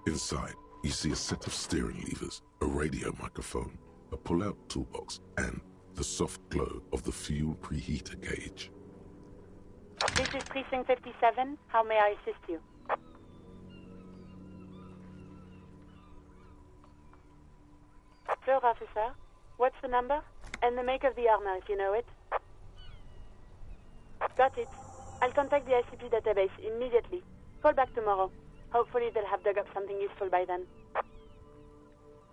Inside, you see a set of steering levers, a radio microphone, a pull-out toolbox, and the soft glow of the fuel preheater gauge. This is Precinct 57. How may I assist you? Sure, officer. What's the number? And the make of the armor, if you know it. Got it. I'll contact the ICP database immediately. Call back tomorrow. Hopefully they'll have dug up something useful by then.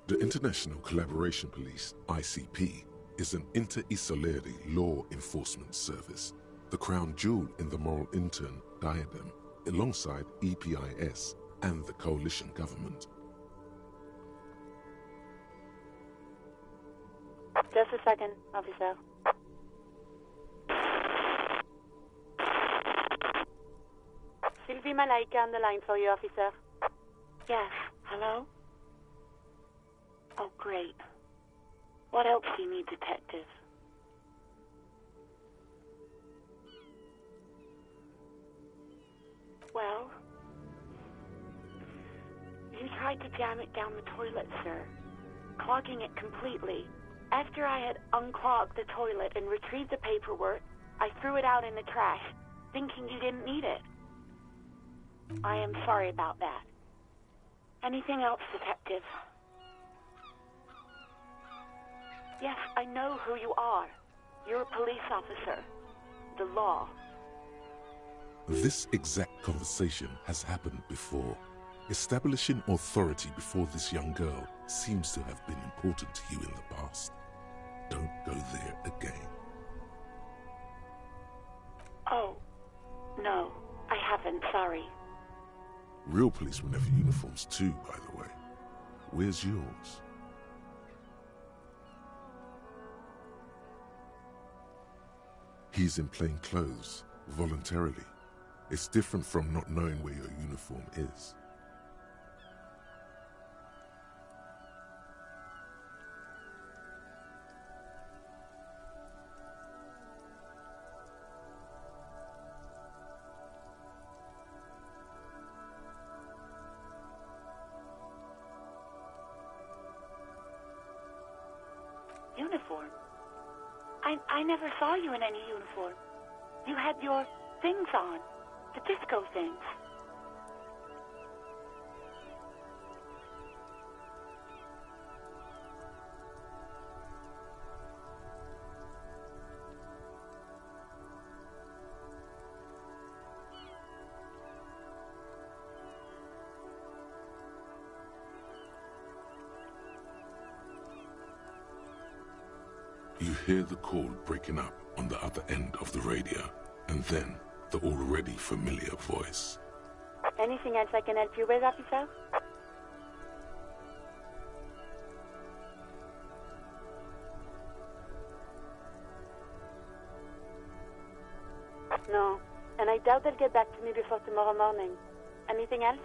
The International Collaboration Police, ICP, is an inter-Isolari law enforcement service, the crown jewel in the moral intern diadem, alongside EPIS and the coalition government. Just a second, officer. Sylvie Malaika on the line for you, officer. Yes, hello? Oh, great. What else do you need, detective? Well, you tried to jam it down the toilet, sir, clogging it completely. After I had unclogged the toilet and retrieved the paperwork, I threw it out in the trash, thinking you didn't need it. I am sorry about that. Anything else, detective? Yes, I know who you are. You're a police officer. The law. This exact conversation has happened before. Establishing authority before this young girl seems to have been important to you in the past. Don't go there again. Oh, no, I haven't, sorry. Real policemen have uniforms too, by the way. Where's yours? He's in plain clothes, voluntarily. It's different from not knowing where your uniform is. Uniform? I never saw you in any uniform. You had your things on, the disco things. You hear the call breaking up on the other end of the radio, and then the already familiar voice. Anything else I can help you with, officer? No, and I doubt they'll get back to me before tomorrow morning. Anything else?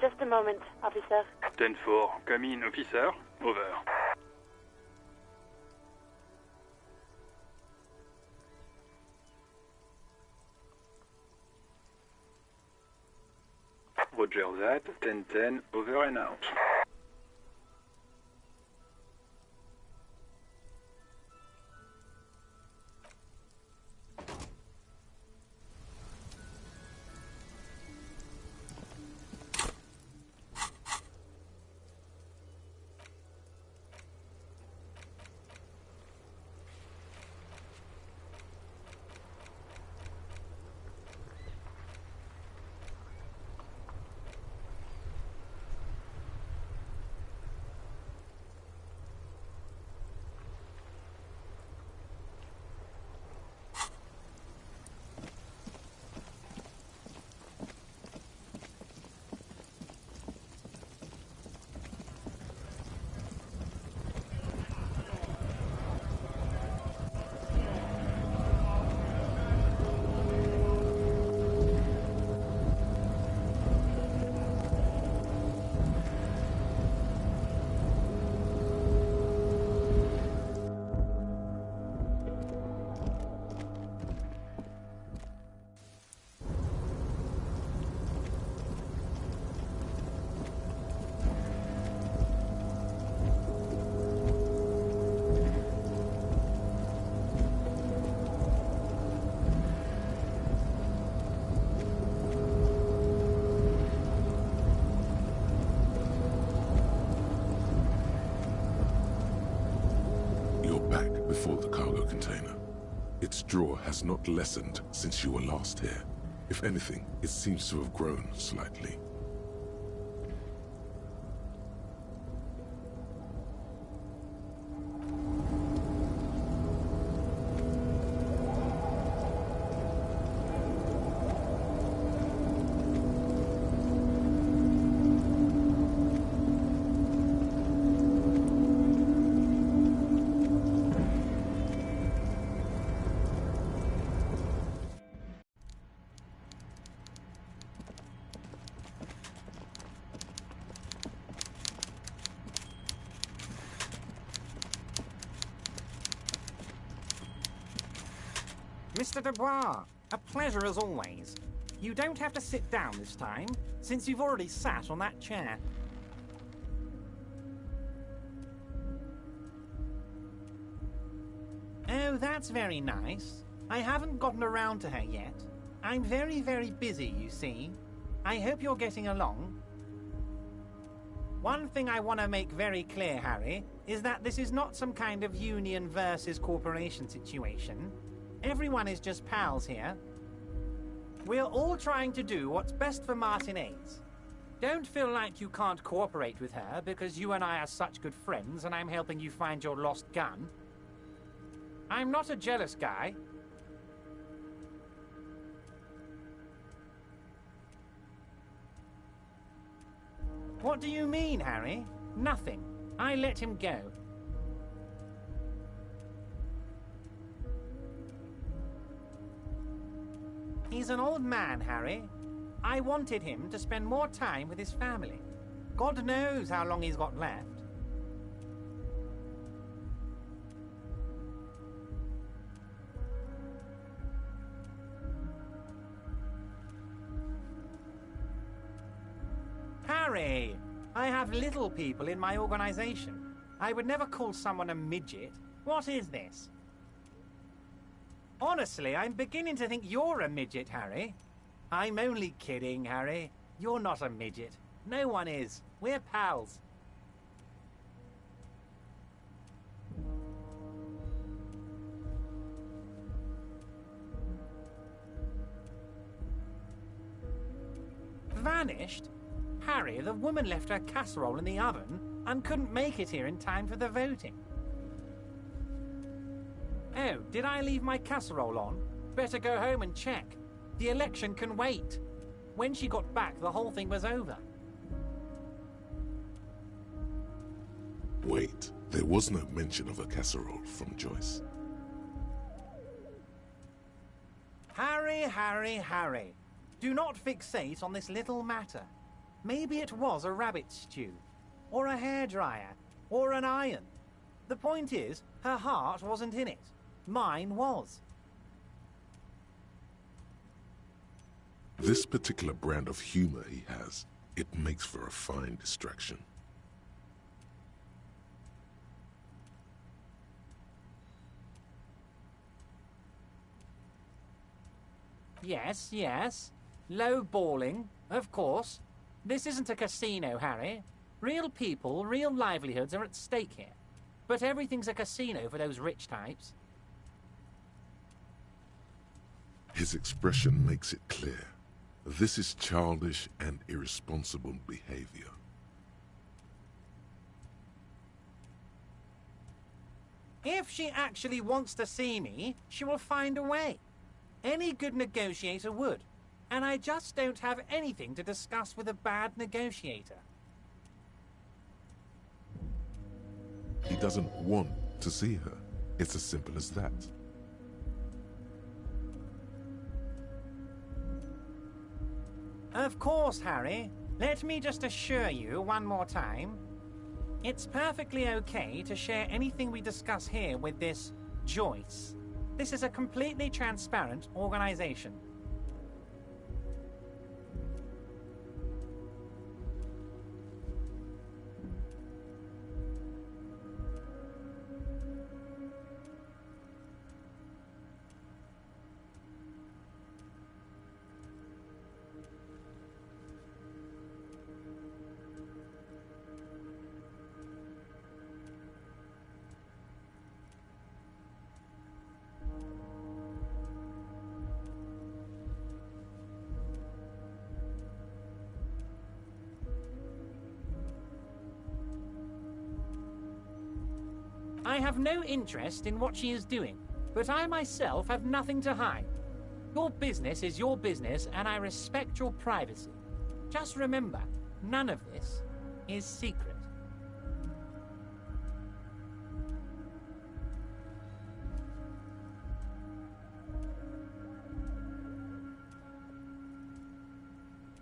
Just a moment, officer. 10-4, come in, officer. Over. Roger that. 10-10, over and out. before the cargo container. Its drawer has not lessened since you were last here. If anything, it seems to have grown slightly. Mr. Dubois, a pleasure as always. You don't have to sit down this time, since you've already sat on that chair. Oh, that's very nice. I haven't gotten around to her yet. I'm very, very busy, you see. I hope you're getting along. One thing I want to make very clear, Harry, is that this is not some kind of union versus corporation situation. Everyone is just pals here. We're all trying to do what's best for Martinez. Don't feel like you can't cooperate with her because you and I are such good friends and I'm helping you find your lost gun. I'm not a jealous guy. What do you mean, Harry? Nothing. I let him go. He's an old man, Harry. I wanted him to spend more time with his family. God knows how long he's got left. Harry, I have little people in my organization. I would never call someone a midget. What is this? Honestly, I'm beginning to think you're a midget, Harry. I'm only kidding, Harry. You're not a midget. No one is. We're pals. Vanished? Harry, the woman left her casserole in the oven and couldn't make it here in time for the voting. Oh, did I leave my casserole on? Better go home and check. The election can wait. When she got back, the whole thing was over. Wait, there was no mention of a casserole from Joyce. Harry, Harry, Harry. Do not fixate on this little matter. Maybe it was a rabbit stew, or a hairdryer, or an iron. The point is, her heart wasn't in it. Mine was. This particular brand of humor he has, it makes for a fine distraction. Yes, yes. Low balling, of course. This isn't a casino, Harry. Real people, real livelihoods are at stake here. But everything's a casino for those rich types. His expression makes it clear. This is childish and irresponsible behavior. If she actually wants to see me, she will find a way. Any good negotiator would. And I just don't have anything to discuss with a bad negotiator. He doesn't want to see her. It's as simple as that. Of course, Harry. Let me just assure you one more time. It's perfectly okay to share anything we discuss here with this Joyce. This is a completely transparent organization. I have no interest in what she is doing, but I myself have nothing to hide. Your business is your business, and I respect your privacy. Just remember, none of this is secret.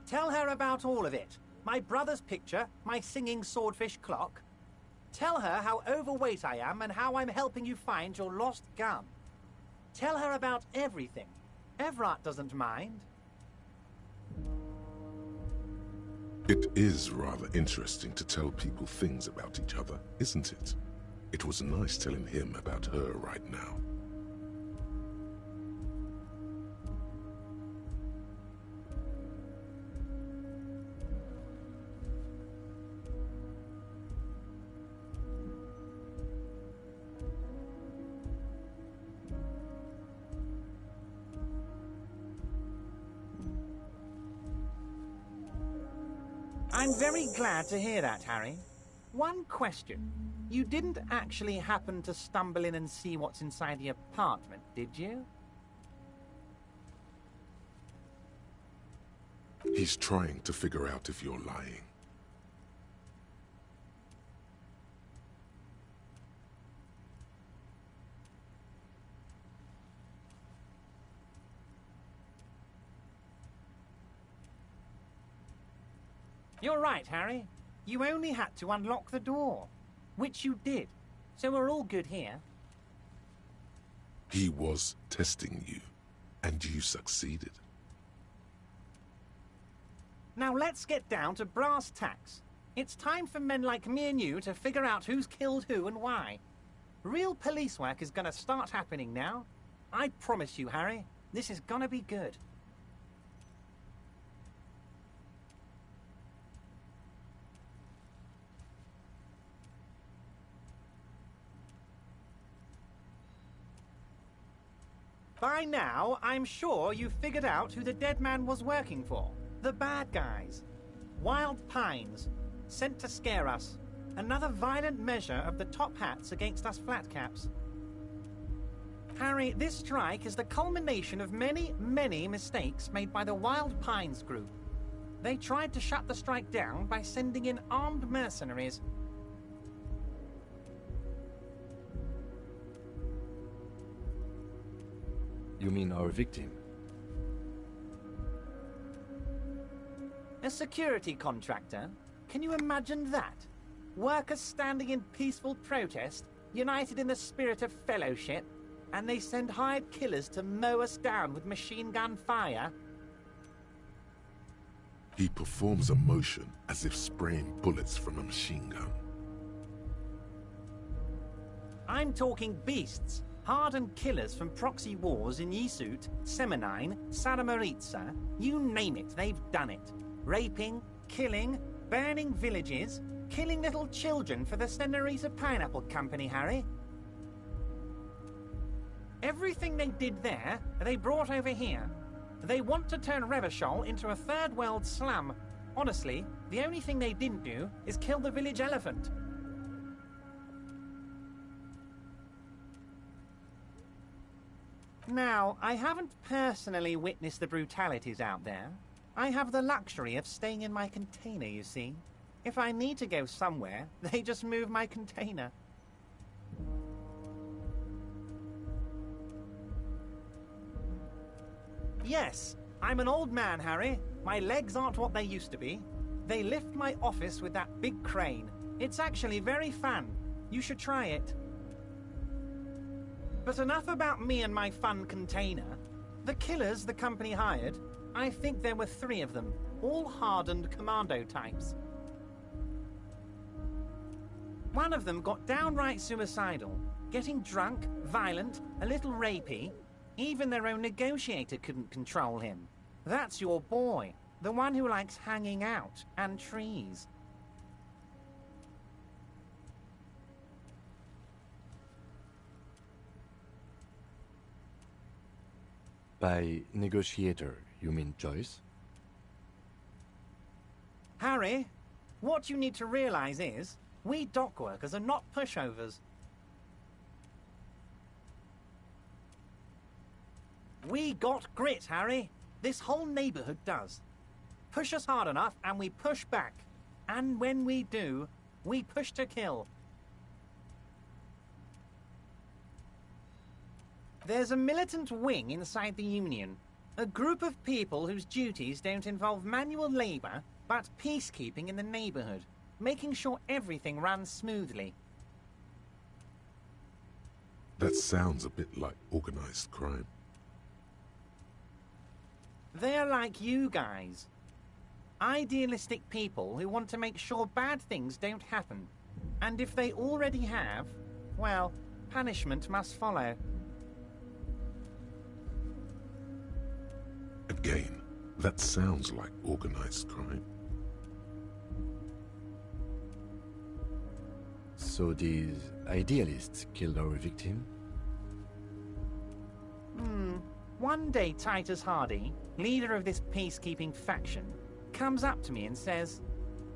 Tell her about all of it. My brother's picture, my singing swordfish clock. Tell her how overweight I am and how I'm helping you find your lost gun. Tell her about everything. Everett doesn't mind. It is rather interesting to tell people things about each other, isn't it? It was nice telling him about her right now. I'm very glad to hear that, Harry. One question. You didn't actually happen to stumble in and see what's inside the apartment, did you? He's trying to figure out if you're lying. You're right, Harry. You only had to unlock the door, which you did. So we're all good here. He was testing you, and you succeeded. Now let's get down to brass tacks. It's time for men like me and you to figure out who's killed who and why. Real police work is gonna start happening now. I promise you, Harry, this is gonna be good. By now, I'm sure you've figured out who the dead man was working for. The bad guys. Wild Pines. Sent to scare us. Another violent measure of the top hats against us flatcaps. Harry, this strike is the culmination of many, many mistakes made by the Wild Pines group. They tried to shut the strike down by sending in armed mercenaries. You mean our victim? A security contractor? Can you imagine that? Workers standing in peaceful protest, united in the spirit of fellowship, and they send hired killers to mow us down with machine gun fire? He performs a motion as if spraying bullets from a machine gun. I'm talking beasts. Hardened killers from proxy wars in Yisut, Semenine, Saramaritsa, you name it, they've done it. Raping, killing, burning villages, killing little children for the Senorita Pineapple Company, Harry. Everything they did there, they brought over here. They want to turn Revachol into a third world slum. Honestly, the only thing they didn't do is kill the village elephant. Now, I haven't personally witnessed the brutalities out there. I have the luxury of staying in my container, you see. If I need to go somewhere, they just move my container. Yes, I'm an old man, Harry. My legs aren't what they used to be. They lift my office with that big crane. It's actually very fun. You should try it. But enough about me and my fun container. The killers the company hired, I think there were 3 of them, all hardened commando types. One of them got downright suicidal, getting drunk, violent, a little rapey. Even their own negotiator couldn't control him. That's your boy, the one who likes hanging out and trees. By negotiator, you mean Joyce? Harry, what you need to realize is, we dock workers are not pushovers. We got grit, Harry. This whole neighborhood does. Push us hard enough and we push back. And when we do, we push to kill. There's a militant wing inside the Union. A group of people whose duties don't involve manual labor, but peacekeeping in the neighborhood, making sure everything runs smoothly. That sounds a bit like organized crime. They're like you guys. Idealistic people who want to make sure bad things don't happen. And if they already have, well, punishment must follow. Again, that sounds like organized crime. So these idealists killed our victim? One day Titus Hardy, leader of this peacekeeping faction, comes up to me and says,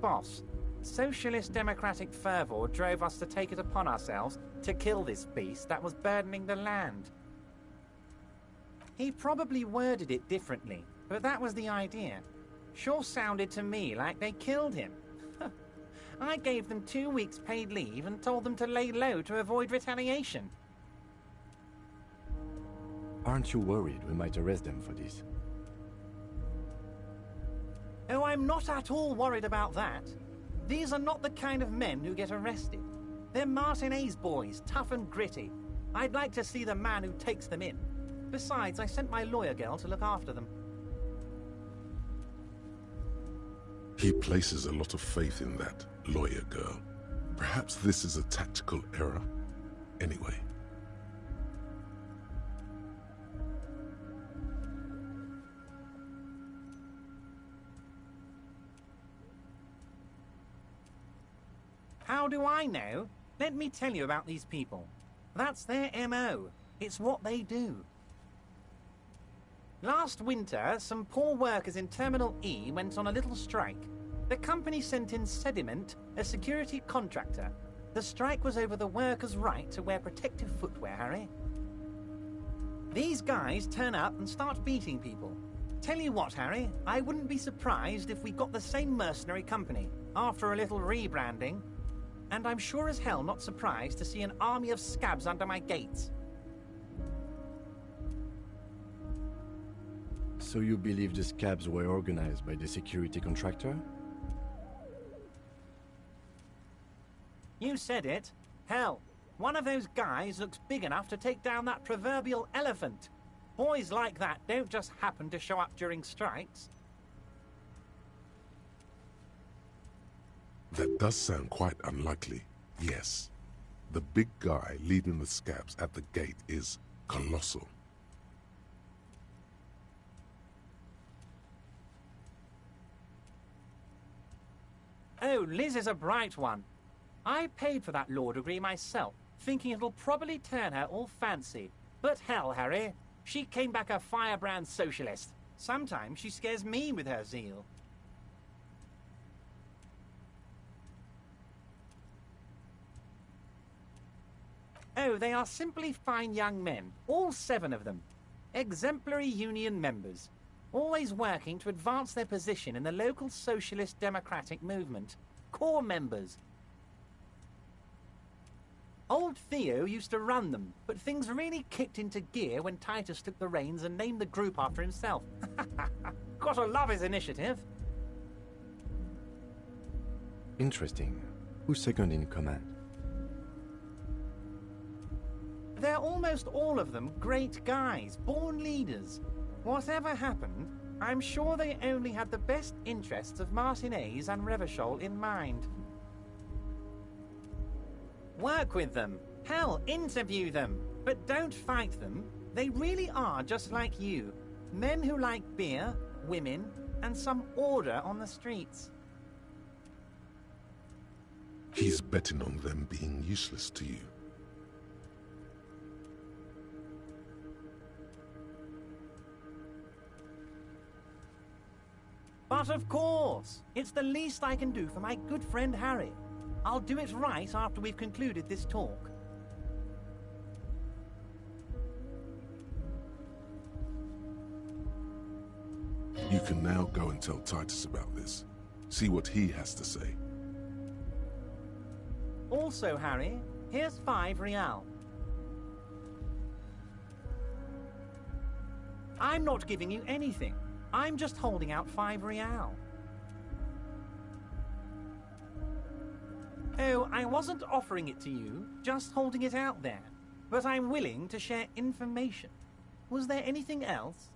"Boss, socialist democratic fervor drove us to take it upon ourselves to kill this beast that was burdening the land." He probably worded it differently, but that was the idea. Sure sounded to me like they killed him. I gave them 2 weeks paid leave and told them to lay low to avoid retaliation. Aren't you worried we might arrest them for this? Oh, I'm not at all worried about that. These are not the kind of men who get arrested. They're Martinez boys, tough and gritty. I'd like to see the man who takes them in. Besides, I sent my lawyer girl to look after them. He places a lot of faith in that lawyer girl. Perhaps this is a tactical error. Anyway. How do I know? Let me tell you about these people. That's their MO. It's what they do. Last winter, some poor workers in Terminal E went on a little strike. The company sent in Sediment, a security contractor. The strike was over the workers' right to wear protective footwear, Harry. These guys turn up and start beating people. Tell you what, Harry, I wouldn't be surprised if we got the same mercenary company after a little rebranding. And I'm sure as hell not surprised to see an army of scabs under my gates. So you believe the scabs were organized by the security contractor? You said it. Hell, one of those guys looks big enough to take down that proverbial elephant. Boys like that don't just happen to show up during strikes. That does sound quite unlikely, yes. The big guy leading the scabs at the gate is colossal. Oh, Liz is a bright one. I paid for that law degree myself, thinking it'll probably turn her all fancy. But hell, Harry, she came back a firebrand socialist. Sometimes she scares me with her zeal. Oh, they are simply fine young men, all 7 of them. Exemplary union members, always working to advance their position in the local socialist democratic movement. Core members. Old Theo used to run them, but things really kicked into gear when Titus took the reins and named the group after himself. Gotta love his initiative. Interesting. Who's second in command? They're almost all of them great guys, born leaders. Whatever happened, I'm sure they only had the best interests of Martinez and Revachol in mind. Work with them. Hell, interview them. But don't fight them. They really are just like you. Men who like beer, women, and some order on the streets. He's betting on them being useless to you. But of course, it's the least I can do for my good friend Harry. I'll do it right after we've concluded this talk. You can now go and tell Titus about this. See what he has to say. Also, Harry, here's 5 real. I'm not giving you anything. I'm just holding out 5 real. Oh, I wasn't offering it to you, just holding it out there. But I'm willing to share information. Was there anything else?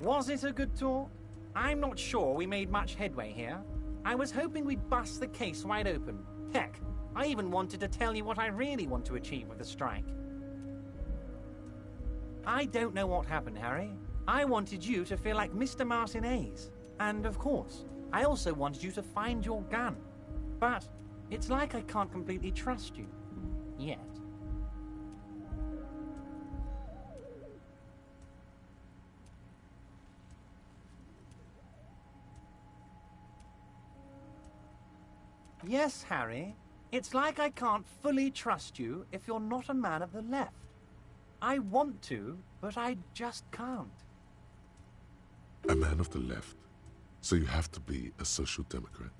Was it a good talk? I'm not sure we made much headway here. I was hoping we'd bust the case wide open. Heck, I even wanted to tell you what I really want to achieve with the strike. I don't know what happened, Harry. I wanted you to feel like Mr. Martinez. And of course, I also wanted you to find your gun. But it's like I can't completely trust you. Yet. Yes, Harry. It's like I can't fully trust you if you're not a man of the left. I want to, but I just can't. A man of the left? So you have to be a social democrat?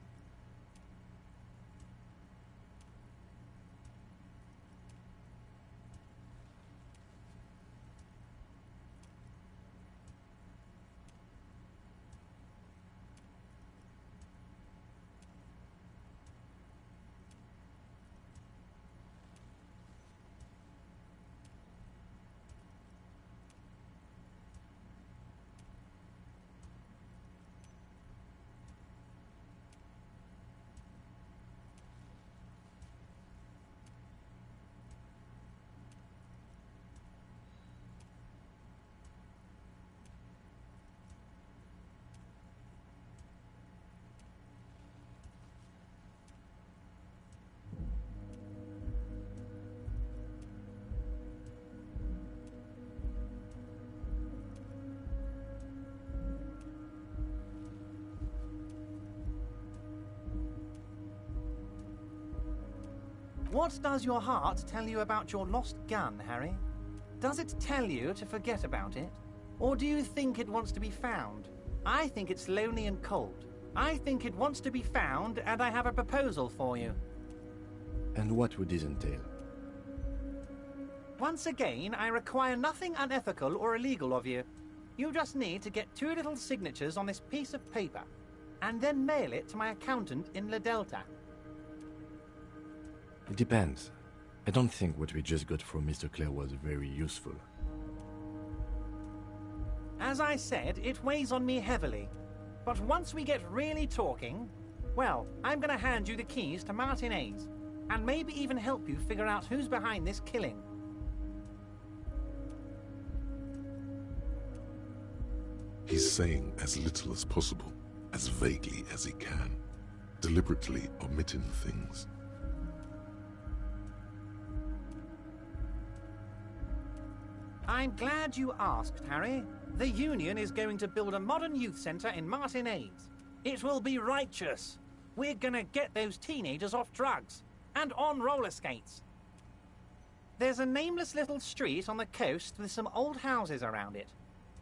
What does your heart tell you about your lost gun, Harry? Does it tell you to forget about it? Or do you think it wants to be found? I think it's lonely and cold. I think it wants to be found, and I have a proposal for you. And what would this entail? Once again, I require nothing unethical or illegal of you. You just need to get 2 little signatures on this piece of paper, and then mail it to my accountant in La Delta. It depends. I don't think what we just got from Mr. Clare was very useful. As I said, it weighs on me heavily. But once we get really talking, well, I'm going to hand you the keys to Martinez, and maybe even help you figure out who's behind this killing. He's saying as little as possible, as vaguely as he can, deliberately omitting things. I'm glad you asked, Harry. The Union is going to build a modern youth centre in Martinez. It will be righteous. We're gonna get those teenagers off drugs and on roller skates. There's a nameless little street on the coast with some old houses around it.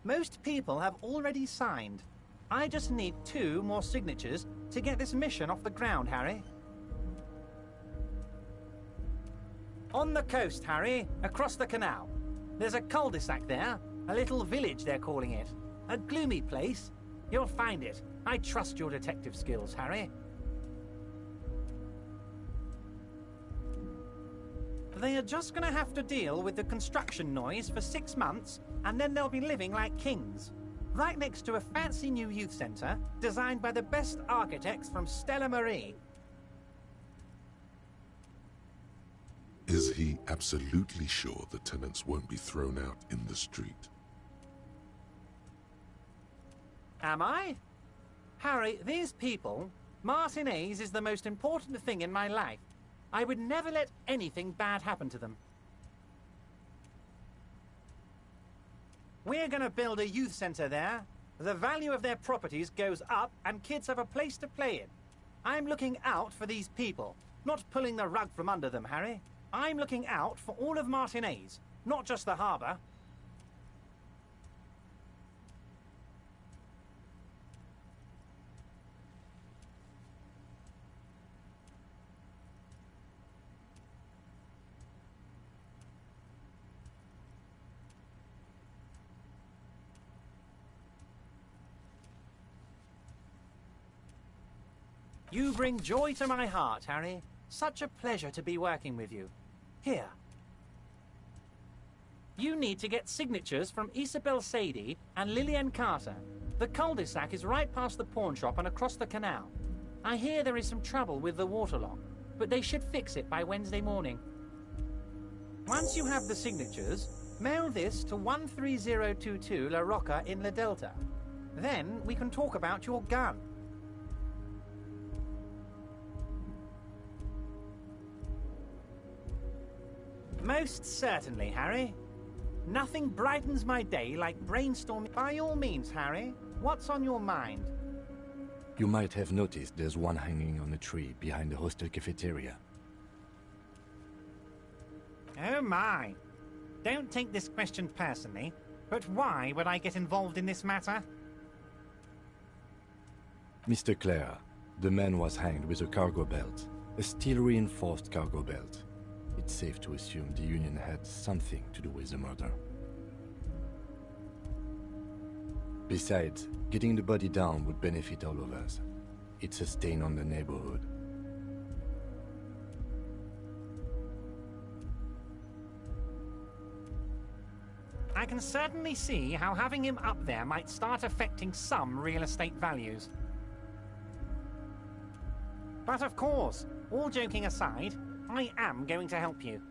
Most people have already signed. I just need 2 more signatures to get this mission off the ground, Harry. On the coast, Harry, across the canal. There's a cul-de-sac there, a little village they're calling it. A gloomy place. You'll find it. I trust your detective skills, Harry. They are just gonna have to deal with the construction noise for 6 months, and then they'll be living like kings. Right next to a fancy new youth centre, designed by the best architects from Stella Marie. Is he absolutely sure the tenants won't be thrown out in the street? Am I? Harry, these people, Martinez is the most important thing in my life. I would never let anything bad happen to them. We're gonna build a youth centre there. The value of their properties goes up and kids have a place to play in. I'm looking out for these people, not pulling the rug from under them, Harry. I'm looking out for all of Martinez, not just the harbour. You bring joy to my heart, Harry. Such a pleasure to be working with you. Here. You need to get signatures from Isabel Sadie and Lillian Carter. The cul-de-sac is right past the pawn shop and across the canal. I hear there is some trouble with the waterlock, but they should fix it by Wednesday morning. Once you have the signatures, mail this to 13022 La Rocca in La Delta. Then we can talk about your gun. Most certainly, Harry. Nothing brightens my day like brainstorming. By all means, Harry, what's on your mind? You might have noticed there's one hanging on a tree behind the hostel cafeteria. Oh my. Don't take this question personally, but why would I get involved in this matter? Mr. Clare, the man was hanged with a cargo belt, a steel-reinforced cargo belt. It's safe to assume the Union had something to do with the murder. Besides, getting the body down would benefit all of us. It's a stain on the neighborhood. I can certainly see how having him up there might start affecting some real estate values. But of course, all joking aside, I am going to help you.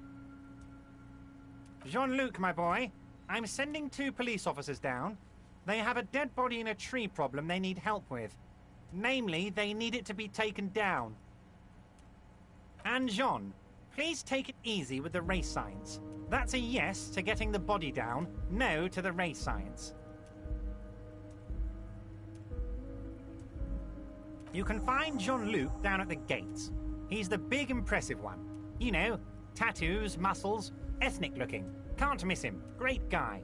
Jean-Luc, my boy, I'm sending 2 police officers down. They have a dead body in a tree problem they need help with. Namely, they need it to be taken down. And Jean, please take it easy with the race signs. That's a yes to getting the body down, no to the race signs. You can find Jean-Luc down at the gates. He's the big, impressive one. You know, tattoos, muscles, ethnic looking. Can't miss him. Great guy.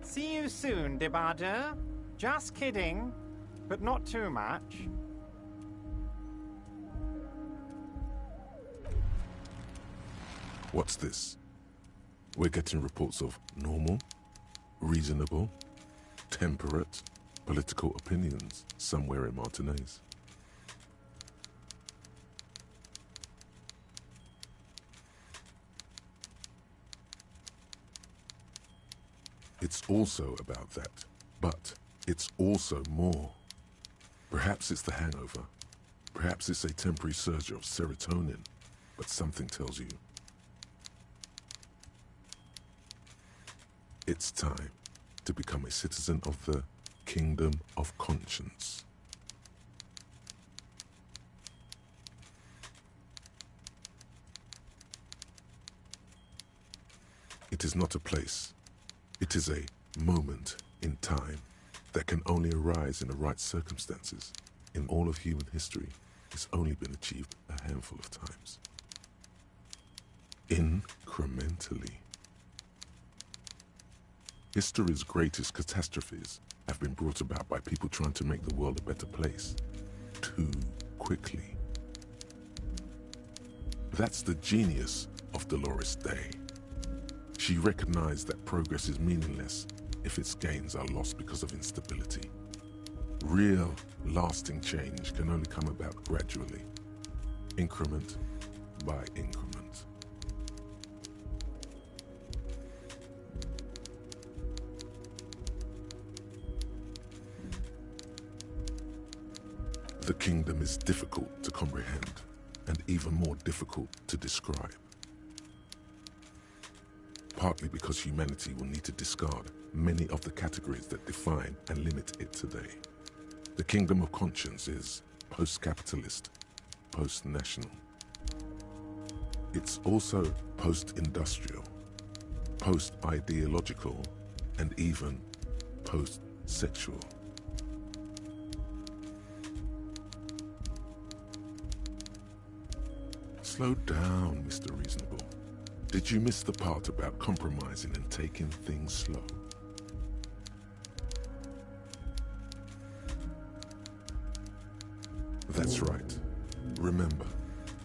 See you soon, Debardeur. Just kidding, but not too much. What's this? We're getting reports of normal, reasonable, temperate, political opinions somewhere in Martinez. It's also about that, but it's also more. Perhaps it's the hangover. Perhaps it's a temporary surge of serotonin, but something tells you it's time to become a citizen of the Kingdom of Conscience. It is not a place. It is a moment in time that can only arise in the right circumstances. In all of human history, it's only been achieved a handful of times. Incrementally. History's greatest catastrophes have been brought about by people trying to make the world a better place too quickly. That's the genius of Dolores Day. She recognized that progress is meaningless if its gains are lost because of instability. Real, lasting change can only come about gradually, increment by increment. The kingdom is difficult to comprehend, and even more difficult to describe. Partly because humanity will need to discard many of the categories that define and limit it today. The kingdom of conscience is post-capitalist, post-national. It's also post-industrial, post-ideological, and even post-sexual. Slow down, Mr. Reasonable. Did you miss the part about compromising and taking things slow? That's right. Remember,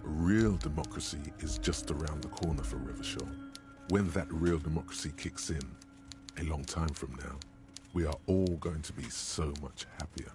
real democracy is just around the corner for Revachol. When that real democracy kicks in, a long time from now, we are all going to be so much happier.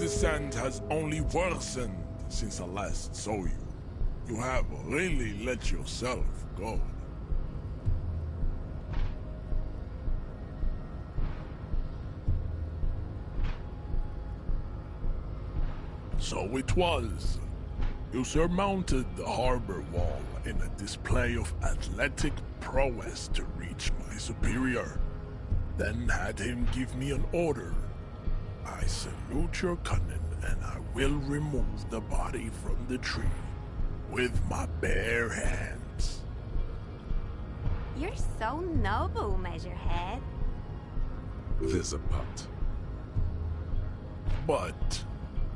descent has only worsened since I last saw you. You have really let yourself go. So it was. You surmounted the harbor wall in a display of athletic prowess to reach my superior, then had him give me an order. I salute your cunning, and I will remove the body from the tree with my bare hands. You're so noble, Measurehead. There's a but. But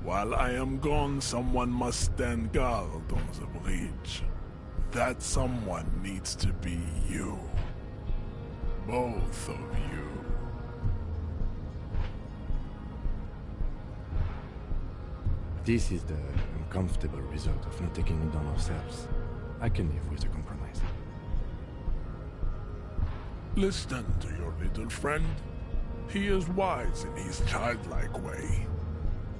while I am gone, someone must stand guard on the bridge. That someone needs to be you. Both of you. This is the uncomfortable result of not taking it on ourselves. I can live with a compromise. Listen to your little friend. He is wise in his childlike way.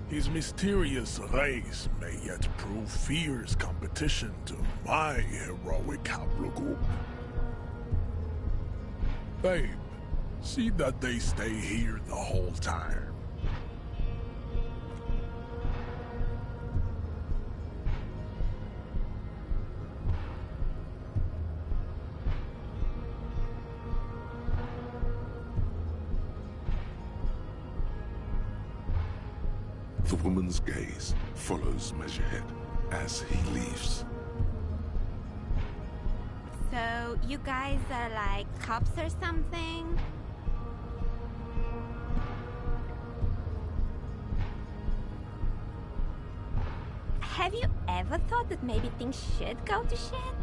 His mysterious race may yet prove fierce competition to my heroic haplogroup. Babe, see that they stay here the whole time. The woman's gaze follows Measurehead as he leaves. So, you guys are like cops or something? Have you ever thought that maybe things should go to shit?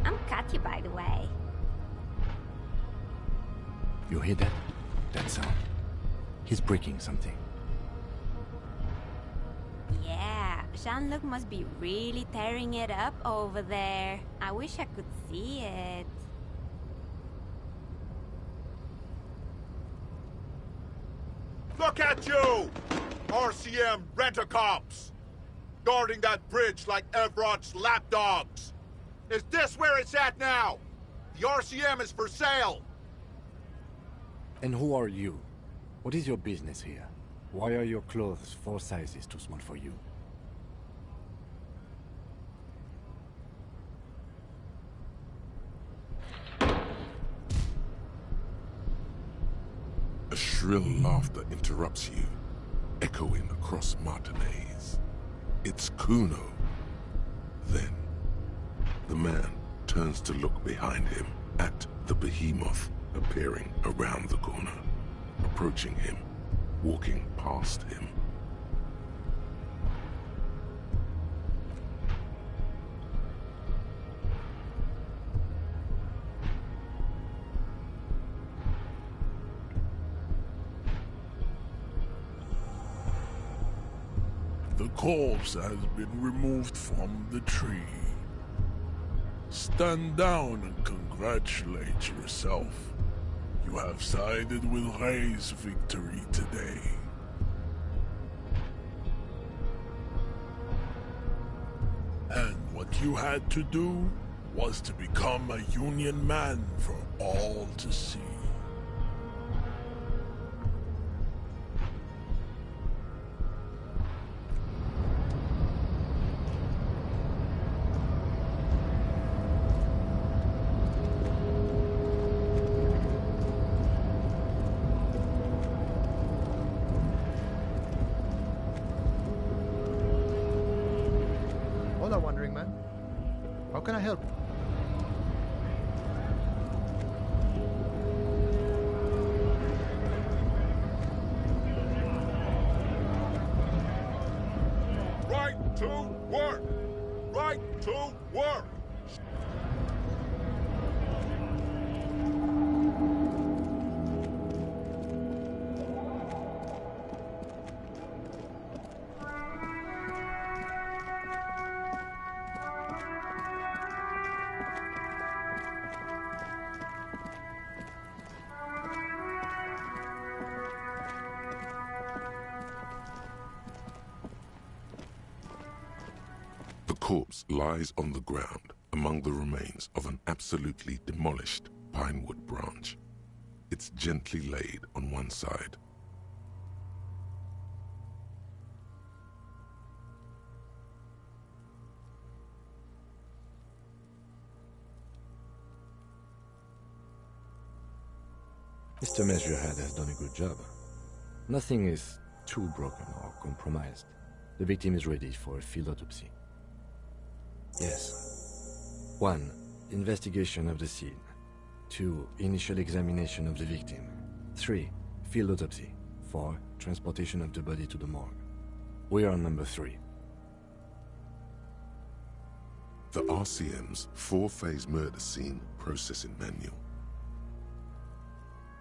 I'm Katya, by the way. You hear that? That sound? He's breaking something. Yeah, Jean-Luc must be really tearing it up over there. I wish I could see it. Look at you! RCM rent-a-cops! Guarding that bridge like Evrod's lapdogs! Is this where it's at now? The RCM is for sale! And who are you? What is your business here? Why are your clothes 4 sizes too small for you? A shrill laughter interrupts you, echoing across Martinez. It's Kuno. Then, the man turns to look behind him at the behemoth appearing around the corner, approaching him, walking past him. The corpse has been removed from the tree. Stand down and congratulate yourself. You have sided with Ray's victory today. And what you had to do was to become a Union man for all to see. Hola, Wandering Man. How can I help? Right to work! Right to work! corpse lies on the ground among the remains of an absolutely demolished pinewood branch. It's gently laid on one side. Mr. Measurehead has done a good job. Nothing is too broken or compromised. The victim is ready for a field autopsy. Yes. 1. Investigation of the scene. 2. Initial examination of the victim. 3. Field autopsy. 4. Transportation of the body to the morgue. We are on number 3. The RCM's 4-phase murder scene processing manual.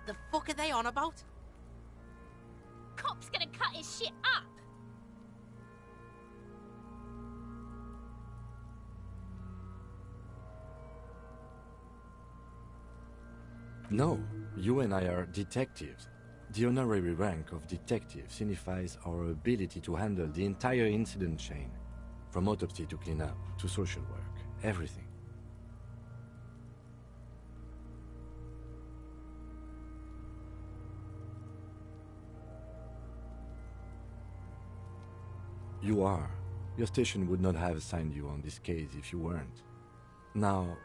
The fuck are they on about? Cop's gonna cut his shit up! No, you and I are detectives. The honorary rank of detective signifies our ability to handle the entire incident chain, from autopsy to cleanup to social work, everything. You are. Your station would not have assigned you on this case if you weren't. Now...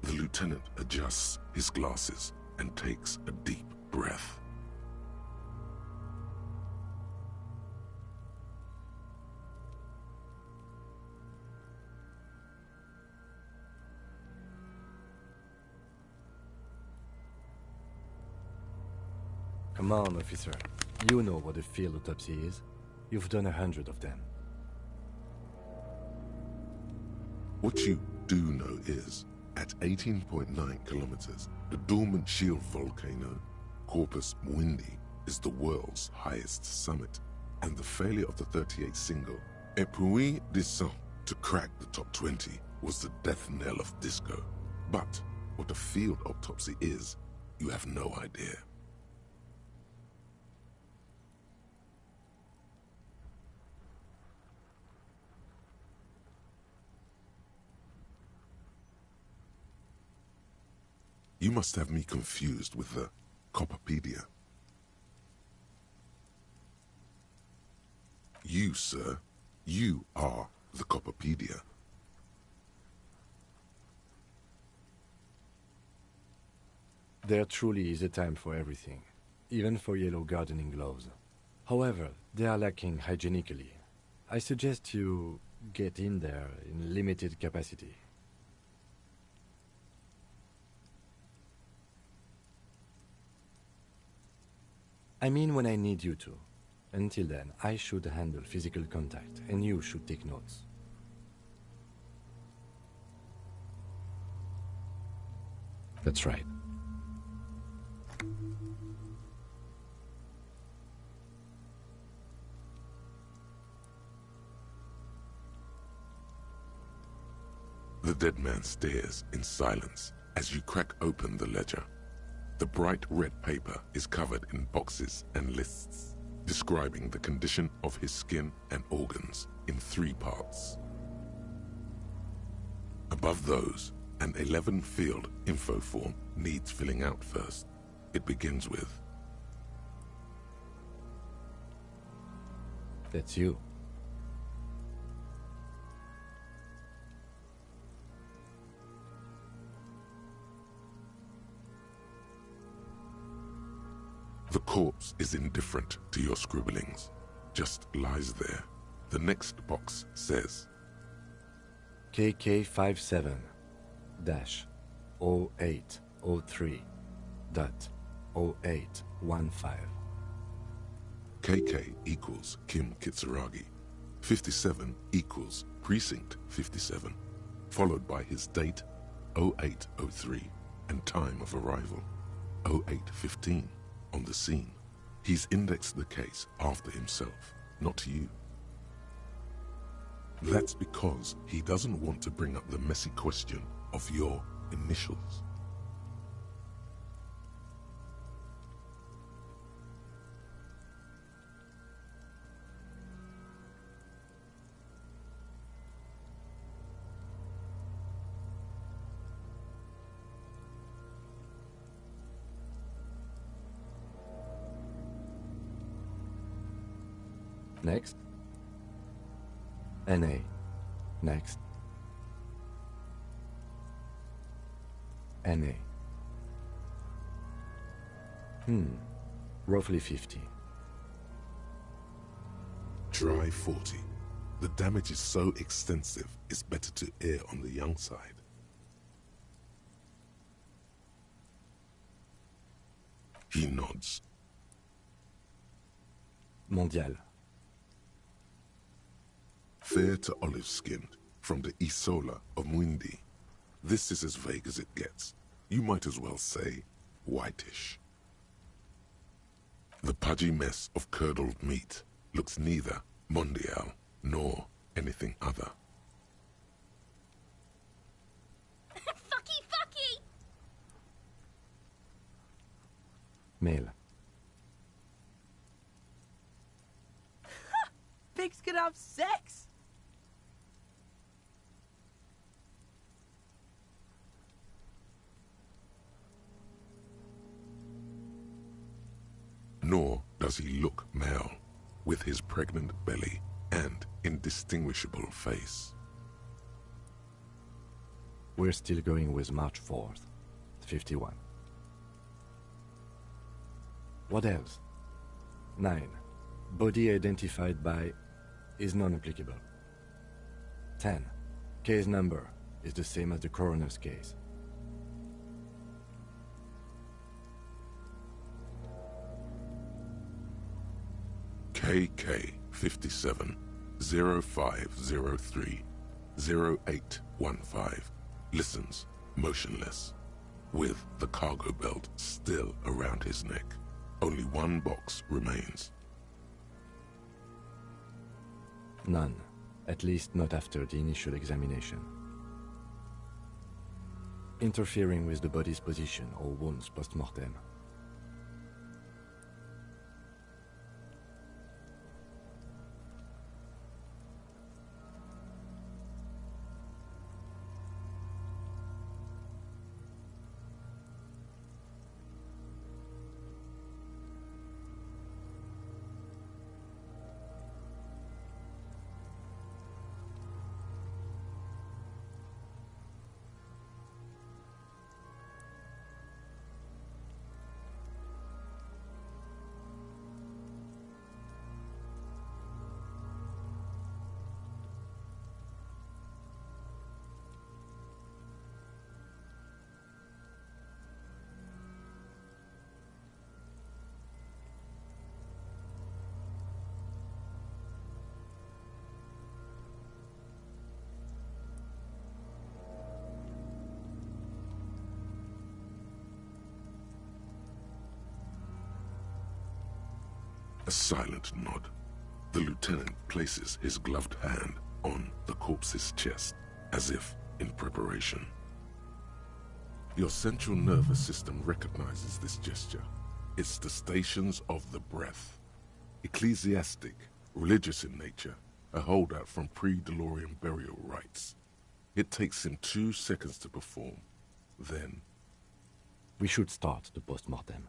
The lieutenant adjusts his glasses and takes a deep breath. Come on, officer. You know what a field autopsy is. You've done 100 of them. What you do know is, at 18.9 kilometers, the dormant shield volcano, Corpus Muindi, is the world's highest summit, and the failure of the 38 single, Et puis descend, to crack the top 20 was the death knell of disco. But what a field autopsy is, you have no idea. You must have me confused with the Copperpedia. You, sir, you are the Copperpedia. There truly is a time for everything, even for yellow gardening gloves. However, they are lacking hygienically. I suggest you get in there in limited capacity. I mean when I need you to. Until then, I should handle physical contact, and you should take notes. That's right. The dead man stares in silence as you crack open the ledger. The bright red paper is covered in boxes and lists, describing the condition of his skin and organs in 3 parts. Above those, an 11-field info form needs filling out first. It begins with... That's you. The corpse is indifferent to your scribblings, just lies there. The next box says KK57-0803.0815. KK equals Kim Kitsuragi. 57 equals Precinct 57, followed by his date 0803 and time of arrival 0815. On the scene. He's indexed the case after himself, not you. That's because he doesn't want to bring up the messy question of your initials. Next. NA. Next. NA. Roughly 50. Try 40. The damage is so extensive, it's better to err on the young side. He nods. Mondial. Fair to olive-skinned, from the Isola of Mwindi. This is as vague as it gets. You might as well say whitish. The pudgy mess of curdled meat looks neither mondial nor anything other. Fucky! Male. Pigs can have sex! Nor does he look male, with his pregnant belly and indistinguishable face. We're still going with March 4th, 51. What else? 9. Body identified by is non-applicable. 10. Case number is the same as the coroner's case. KK 57 0503 0815 listens motionless, with the cargo belt still around his neck. Only one box remains. None, at least not after the initial examination. Interfering with the body's position or wounds post-mortem. A silent nod. The lieutenant places his gloved hand on the corpse's chest, as if in preparation. Your central nervous system recognizes this gesture. It's the stations of the breath. Ecclesiastic, religious in nature, a holdout from pre-DeLorean burial rites. It takes him 2 seconds to perform. Then... We should start the post-mortem.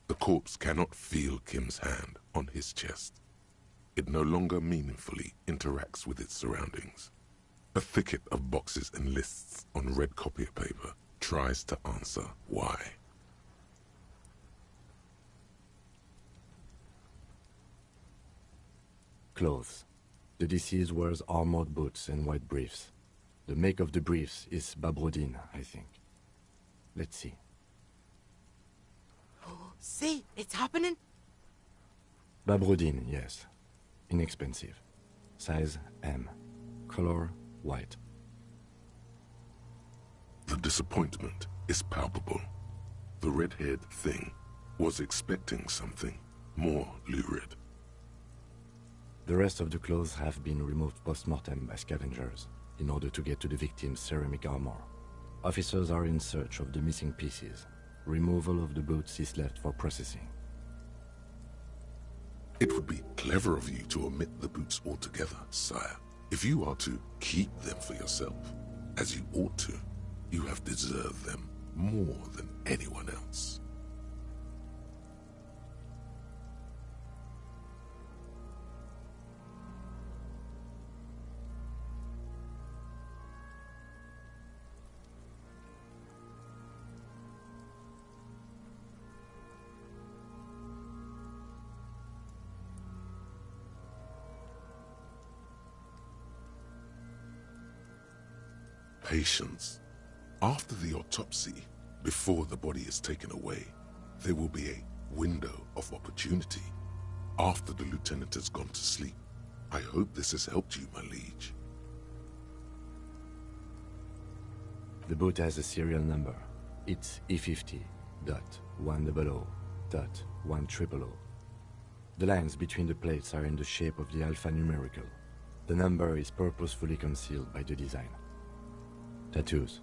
The corpse cannot feel Kim's hand on his chest. It no longer meaningfully interacts with its surroundings. A thicket of boxes and lists on red copier paper tries to answer why. Clothes. The deceased wears armored boots and white briefs. The make of the briefs is Babrodine, I think. Let's see. See, it's happening. Babrodine, yes. Inexpensive. Size M. Color white. The disappointment is palpable. The red-haired thing was expecting something more lurid. The rest of the clothes have been removed post-mortem by scavengers in order to get to the victim's ceramic armor. Officers are in search of the missing pieces. Removal of the boots is left for processing. It would be clever of you to omit the boots altogether, sire. If you are to keep them for yourself, as you ought to, you have deserved them more than anyone else. Patience. After the autopsy, before the body is taken away, there will be a window of opportunity. After the lieutenant has gone to sleep. I hope this has helped you, my liege. The boat has a serial number. It's E50.100.100. The lines between the plates are in the shape of the alphanumerical. The number is purposefully concealed by the design. Tattoos.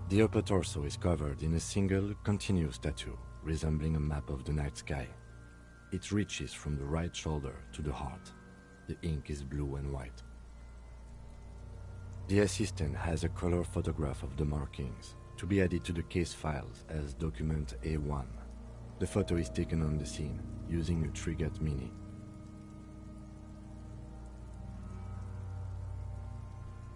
The upper torso is covered in a single, continuous tattoo, resembling a map of the night sky. It reaches from the right shoulder to the heart. The ink is blue and white. The assistant has a color photograph of the markings, to be added to the case files as document A1. The photo is taken on the scene, using a Trigat Mini.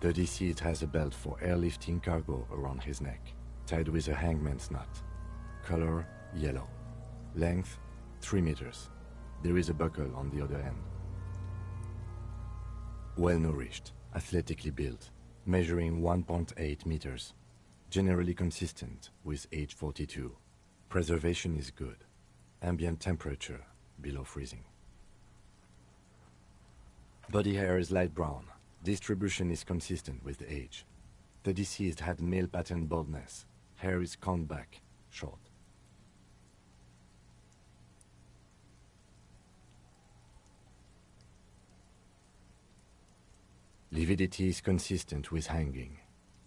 The deceased has a belt for airlifting cargo around his neck, tied with a hangman's knot. Color, yellow. Length, 3 meters. There is a buckle on the other end. Well-nourished, athletically built, measuring 1.8 meters. Generally consistent with age 42. Preservation is good. Ambient temperature, below freezing. Body hair is light brown. Distribution is consistent with the age. The deceased had male pattern baldness. Hair is combed back, short. Lividity is consistent with hanging.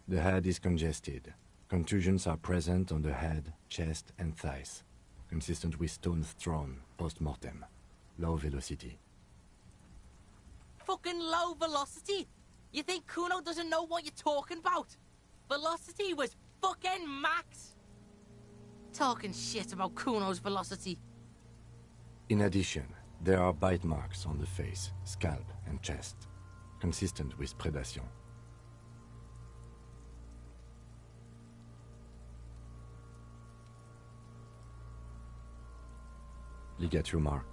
The head is congested. Contusions are present on the head, chest, and thighs. Consistent with stones thrown post-mortem. Low velocity. Fucking low velocity? You think Kuno doesn't know what you're talking about? Velocity was fucking max. Talking shit about Kuno's velocity. In addition, there are bite marks on the face, scalp, and chest, consistent with predation. Ligature mark.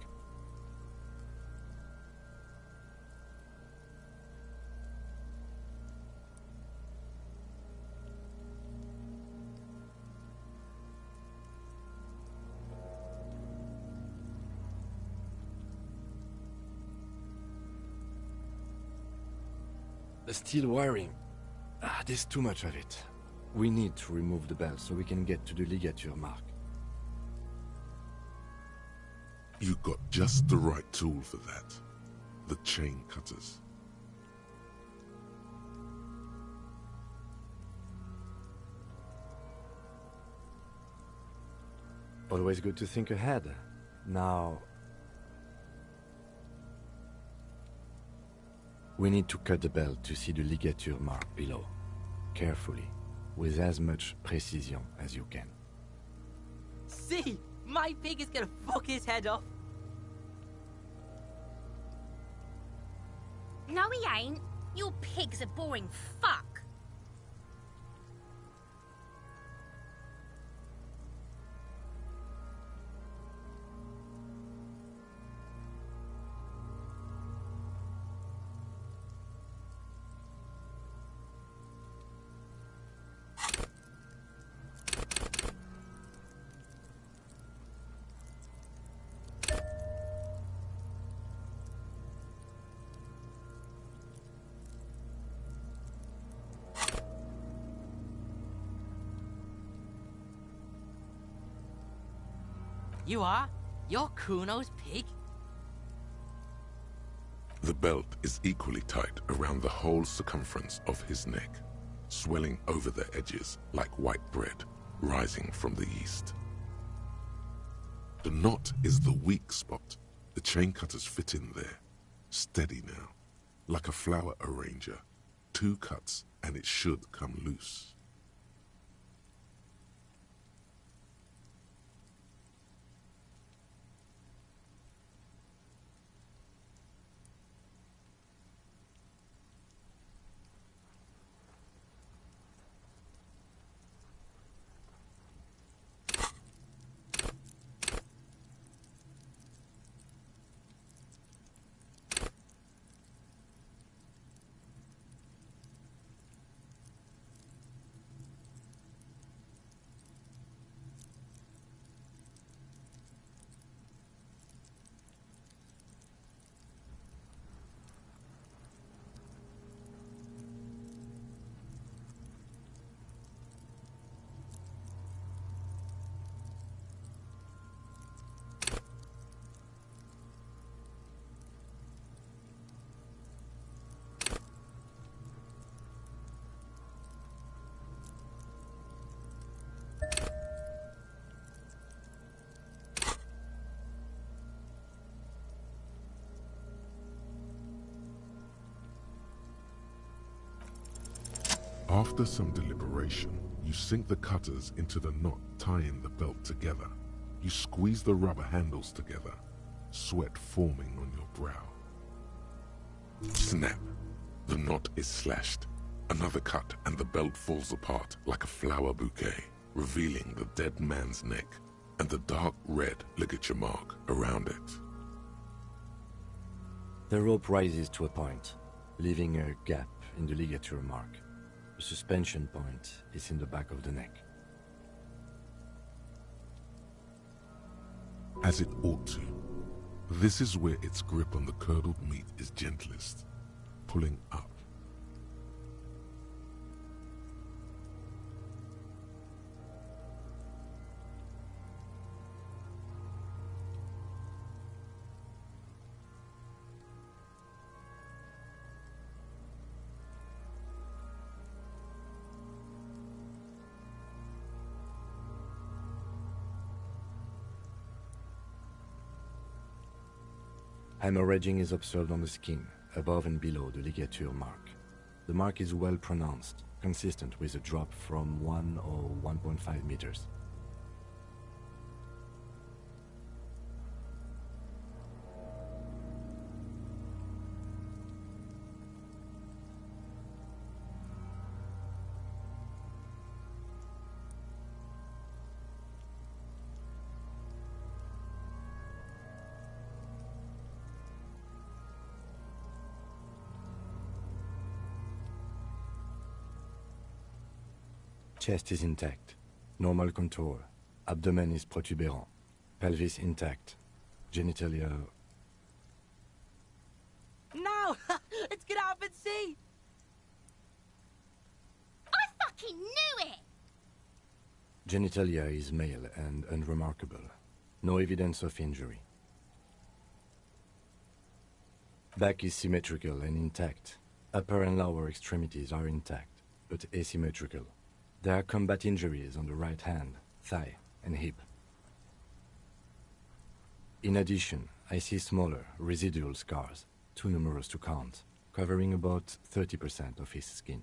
The steel wiring. There's too much of it. We need to remove the belt so we can get to the ligature mark. You got just the right tool for that. The chain cutters. Always good to think ahead. Now, we need to cut the belt to see the ligature mark below. Carefully, with as much precision as you can. See? My pig is gonna fuck his head off. No, he ain't. Your pig's a boring fuck. You are? You're Kuno's pig? The belt is equally tight around the whole circumference of his neck, swelling over the edges like white bread rising from the yeast. The knot is the weak spot. The chain cutters fit in there. Steady now, like a flower arranger. 2 cuts and it should come loose. After some deliberation, you sink the cutters into the knot tying the belt together. You squeeze the rubber handles together, sweat forming on your brow. Snap! The knot is slashed. Another cut and the belt falls apart like a flower bouquet, revealing the dead man's neck and the dark red ligature mark around it. The rope rises to a point, leaving a gap in the ligature mark. The suspension point is in the back of the neck. As it ought to. This is where its grip on the curdled meat is gentlest, pulling up. Hemorrhaging is observed on the skin, above and below the ligature mark. The mark is well pronounced, consistent with a drop from 1 or 1.5 meters. Chest is intact, normal contour, abdomen is protuberant, pelvis intact, genitalia... No! Let's get out and see! I fucking knew it! Genitalia is male and unremarkable. No evidence of injury. Back is symmetrical and intact. Upper and lower extremities are intact, but asymmetrical. There are combat injuries on the right hand, thigh, and hip. In addition, I see smaller, residual scars, too numerous to count, covering about 30% of his skin.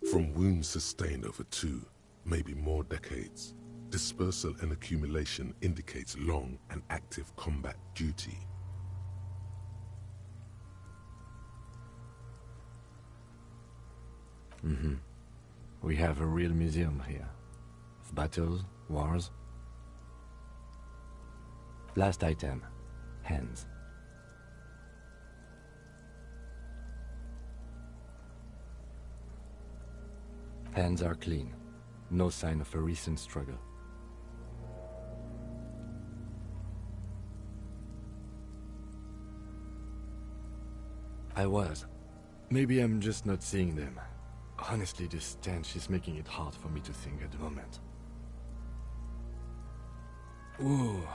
From wounds sustained over 2, maybe more decades, dispersal and accumulation indicates long and active combat duty. We have a real museum here. Of battles, wars. Last item. Hands. Hands are clean. No sign of a recent struggle. I was. Maybe I'm just not seeing them. Honestly, this stench is making it hard for me to think at the moment. Ooh.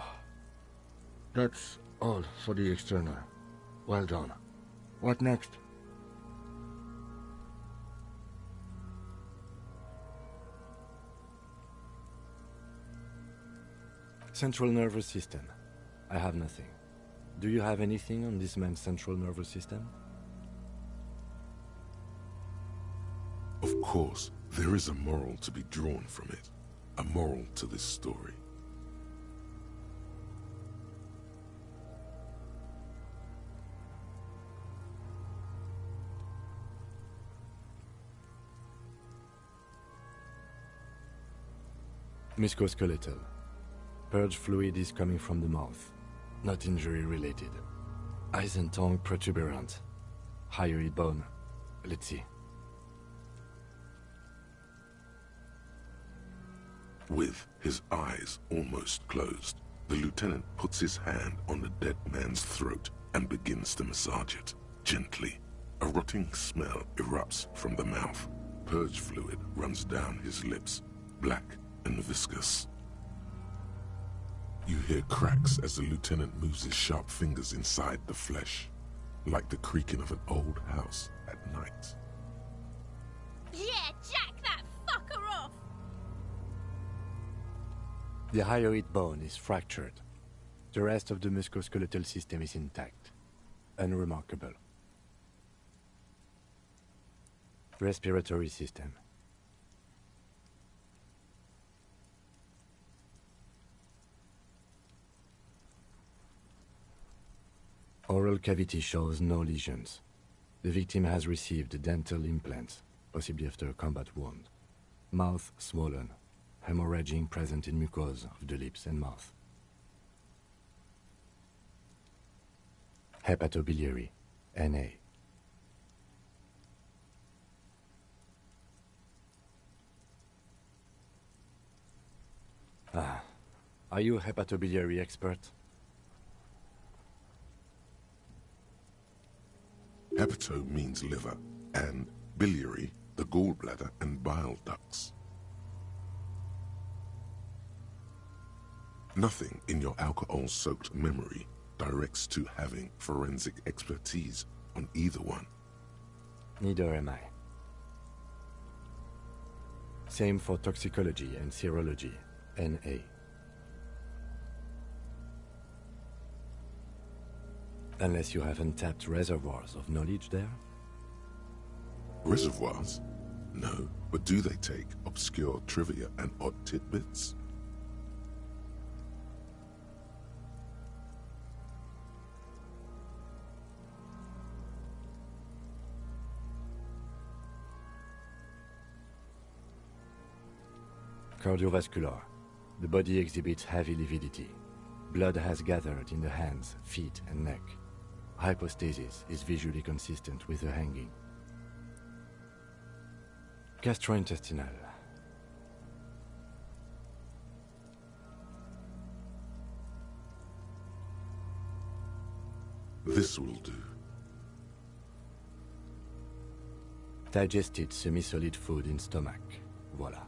That's all for the external. Well done. What next? Central nervous system. I have nothing. Do you have anything on this man's central nervous system? Of course, there is a moral to be drawn from it. A moral to this story. Musculoskeletal. Purge fluid is coming from the mouth. Not injury related. Eyes and tongue protuberant. Hyoid bone. Let's see. With his eyes almost closed, the lieutenant puts his hand on the dead man's throat and begins to massage it, gently. A rotting smell erupts from the mouth. Purge fluid runs down his lips, black and viscous. You hear cracks as the lieutenant moves his sharp fingers inside the flesh, like the creaking of an old house at night. Yeah, jack that fucker off! The hyoid bone is fractured. The rest of the musculoskeletal system is intact. Unremarkable. Respiratory system. Oral cavity shows no lesions. The victim has received dental implants, possibly after a combat wound. Mouth swollen, hemorrhaging present in mucosa of the lips and mouth. Hepatobiliary, Na. Are you a hepatobiliary expert? Hepato means liver, and biliary, the gallbladder and bile ducts. Nothing in your alcohol-soaked memory directs to having forensic expertise on either one. Neither am I. Same for toxicology and serology, Na. Unless you have untapped reservoirs of knowledge there? Reservoirs? No, but do they take obscure trivia and odd tidbits? Cardiovascular. The body exhibits heavy lividity. Blood has gathered in the hands, feet, and neck. Hypostasis is visually consistent with the hanging. Gastrointestinal. This will do. Digested semi-solid food in stomach. Voila.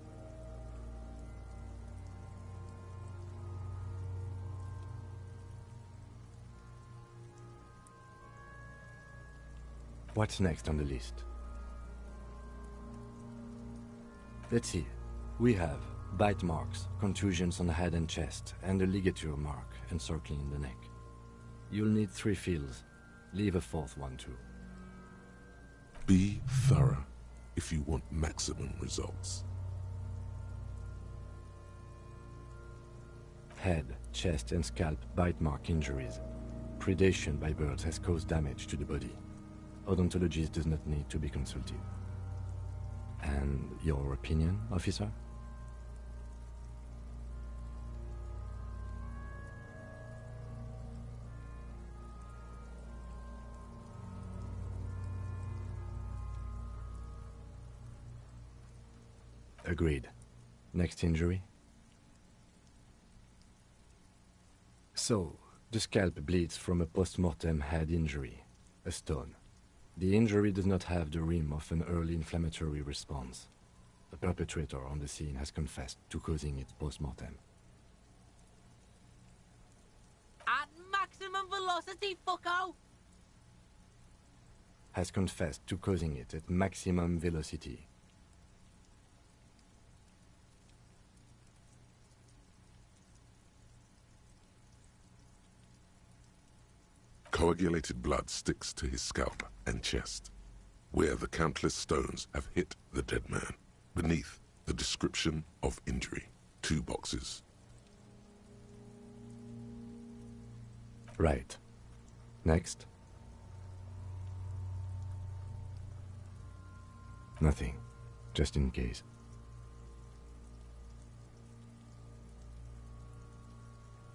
What's next on the list? Let's see. We have bite marks, contusions on the head and chest, and a ligature mark encircling the neck. You'll need 3 feels. Leave a 4th one too. Be thorough if you want maximum results. Head, chest, and scalp bite mark injuries. Predation by birds has caused damage to the body. Odontologist does not need to be consulted. And your opinion, officer? Agreed. Next injury? So, the scalp bleeds from a post-mortem head injury, a stone. The injury does not have the rim of an early inflammatory response. The perpetrator on the scene has confessed to causing it post-mortem. At maximum velocity, fucko! Has confessed to causing it at maximum velocity. Coagulated blood sticks to his scalp and chest, where the countless stones have hit the dead man. Beneath, the description of injury. 2 boxes. Right. Next. Nothing. Just in case.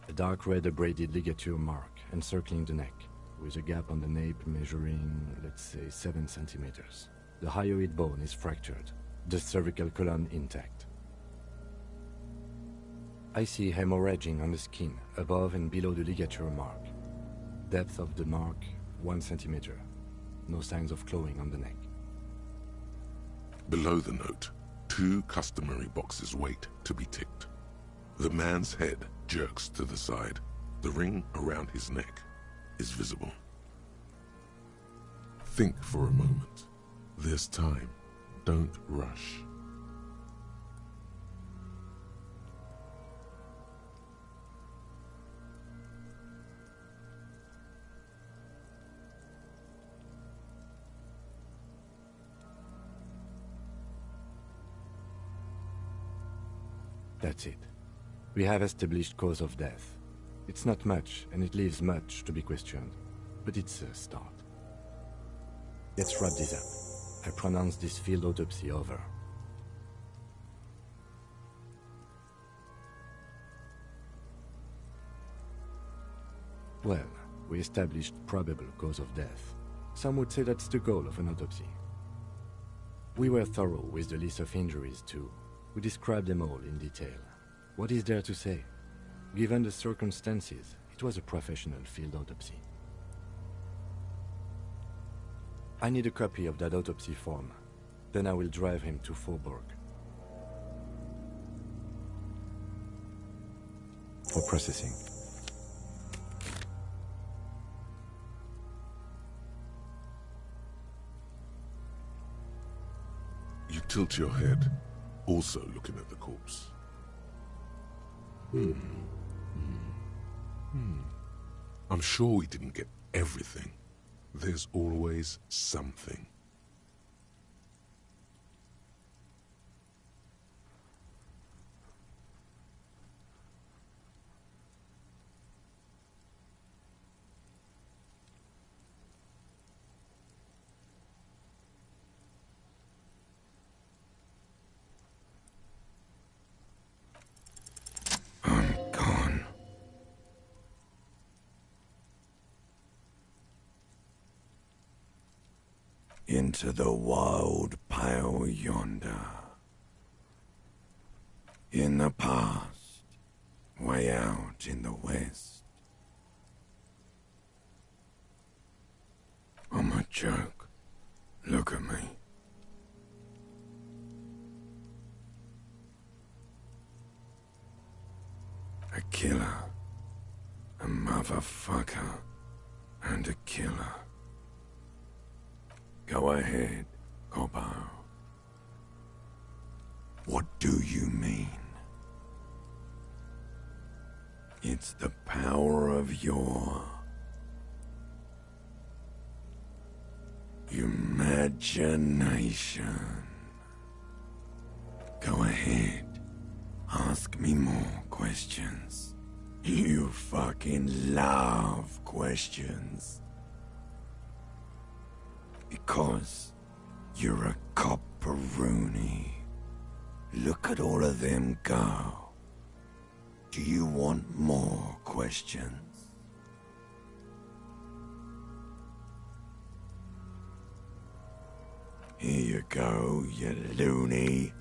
A dark red abraded ligature mark encircling the neck, with a gap on the nape measuring, let's say, 7 centimeters. The hyoid bone is fractured, the cervical column intact. I see hemorrhaging on the skin, above and below the ligature mark. Depth of the mark, 1 centimeter. No signs of clawing on the neck. Below the note, 2 customary boxes wait to be ticked. The man's head jerks to the side. The ring around his neck is visible. Think for a moment. There's time. Don't rush. That's it. We have established cause of death. It's not much, and it leaves much to be questioned. But it's a start. Let's wrap this up. I pronounce this field autopsy over. Well, we established probable cause of death. Some would say that's the goal of an autopsy. We were thorough with the list of injuries too. We described them all in detail. What is there to say? Given the circumstances, it was a professional field autopsy. I need a copy of that autopsy form. Then I will drive him to Faubourg. For processing. You tilt your head, also looking at the corpse. I'm sure we didn't get everything. There's always something. Into the wild pale yonder. In the past, way out in the west. I'm a joke. Look at me. A killer. A motherfucker. And a killer. Go ahead, Coppo. What do you mean? It's the power of your imagination. Go ahead. Ask me more questions. You fucking love questions. Because you're a copperoonie. Look at all of them go. Do you want more questions? Here you go, you loony.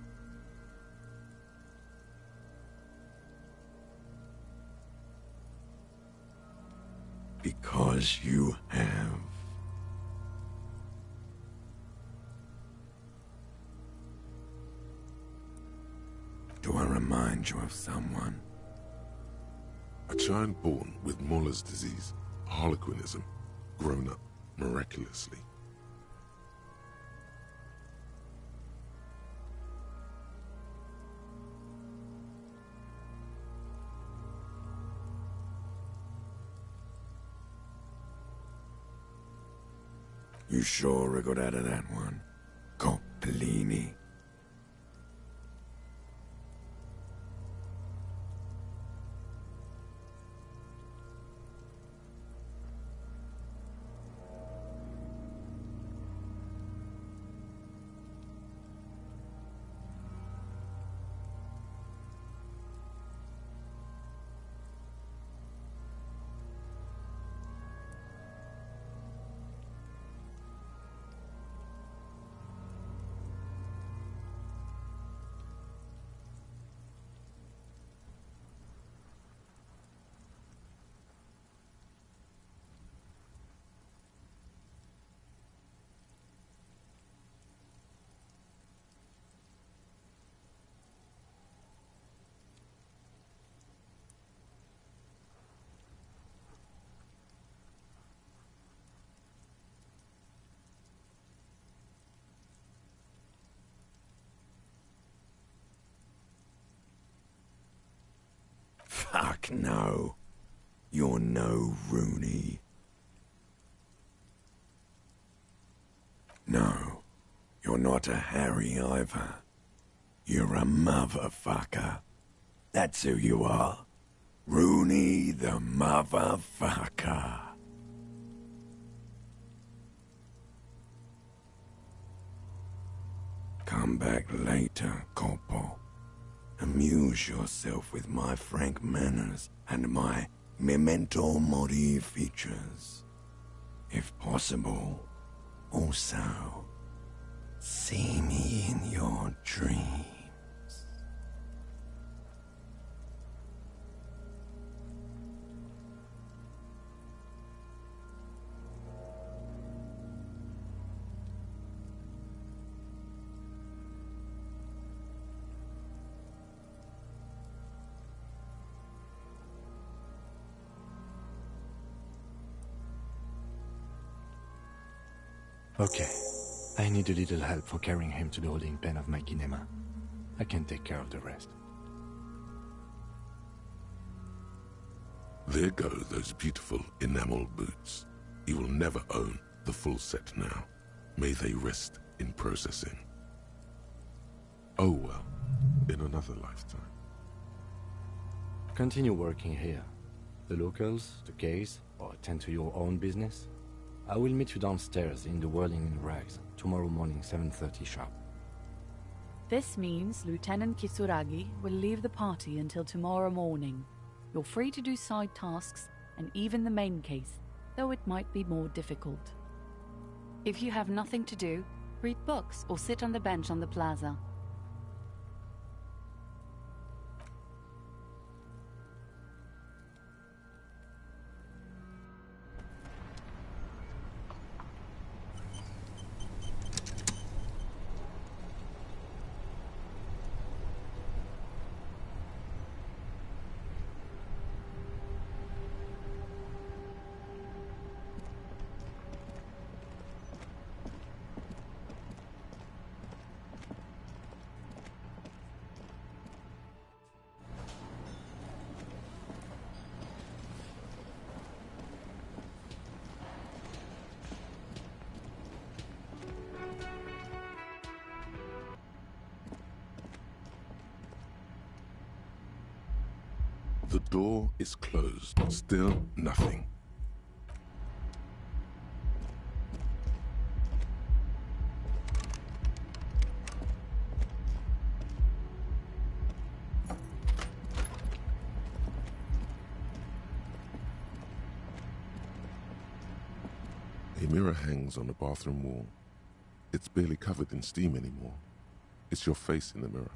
Because you have. Do I remind you of someone? A child born with Muller's disease, harlequinism, grown up miraculously. You sure wriggled out of that one, Coppellini? Fuck no. You're no Rooney. No, you're not a Harry either. You're a motherfucker. That's who you are. Rooney the motherfucker. Come back later, Corpo. Amuse yourself with my frank manners and my memento mori features. If possible, also, see me in your dreams. Okay. I need a little help for carrying him to the holding pen of my kinema. I can take care of the rest. There go those beautiful enamel boots. You will never own the full set now. May they rest in processing. Oh well, in another lifetime. Continue working here. The locals, the case, or attend to your own business. I will meet you downstairs in the Whirling in Rags tomorrow morning, 7:30 sharp. This means Lieutenant Kisuragi will leave the party until tomorrow morning. You're free to do side tasks and even the main case, though it might be more difficult. If you have nothing to do, read books or sit on the bench on the plaza. The door is closed. Still nothing. A mirror hangs on the bathroom wall. It's barely covered in steam anymore. It's your face in the mirror,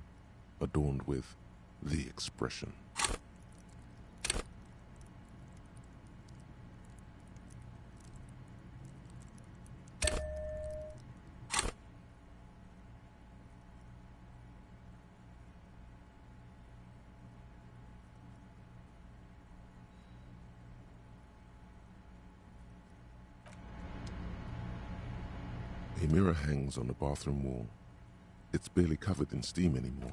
adorned with the expression. A mirror hangs on the bathroom wall. It's barely covered in steam anymore.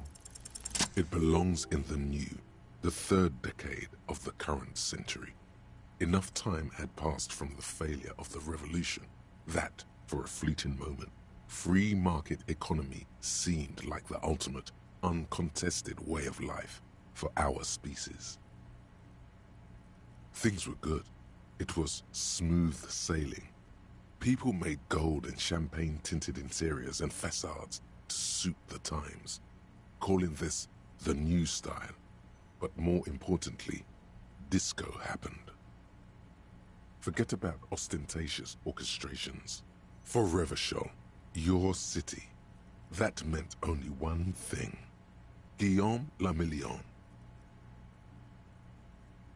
It belongs in the new, the third decade of the current century. Enough time had passed from the failure of the revolution that, for a fleeting moment, free market economy seemed like the ultimate, uncontested way of life for our species. Things were good. It was smooth sailing. People made gold and champagne-tinted interiors and facades to suit the times, calling this the new style. But more importantly, disco happened. Forget about ostentatious orchestrations. For Revachol, your city, that meant only one thing. Guillaume la Million.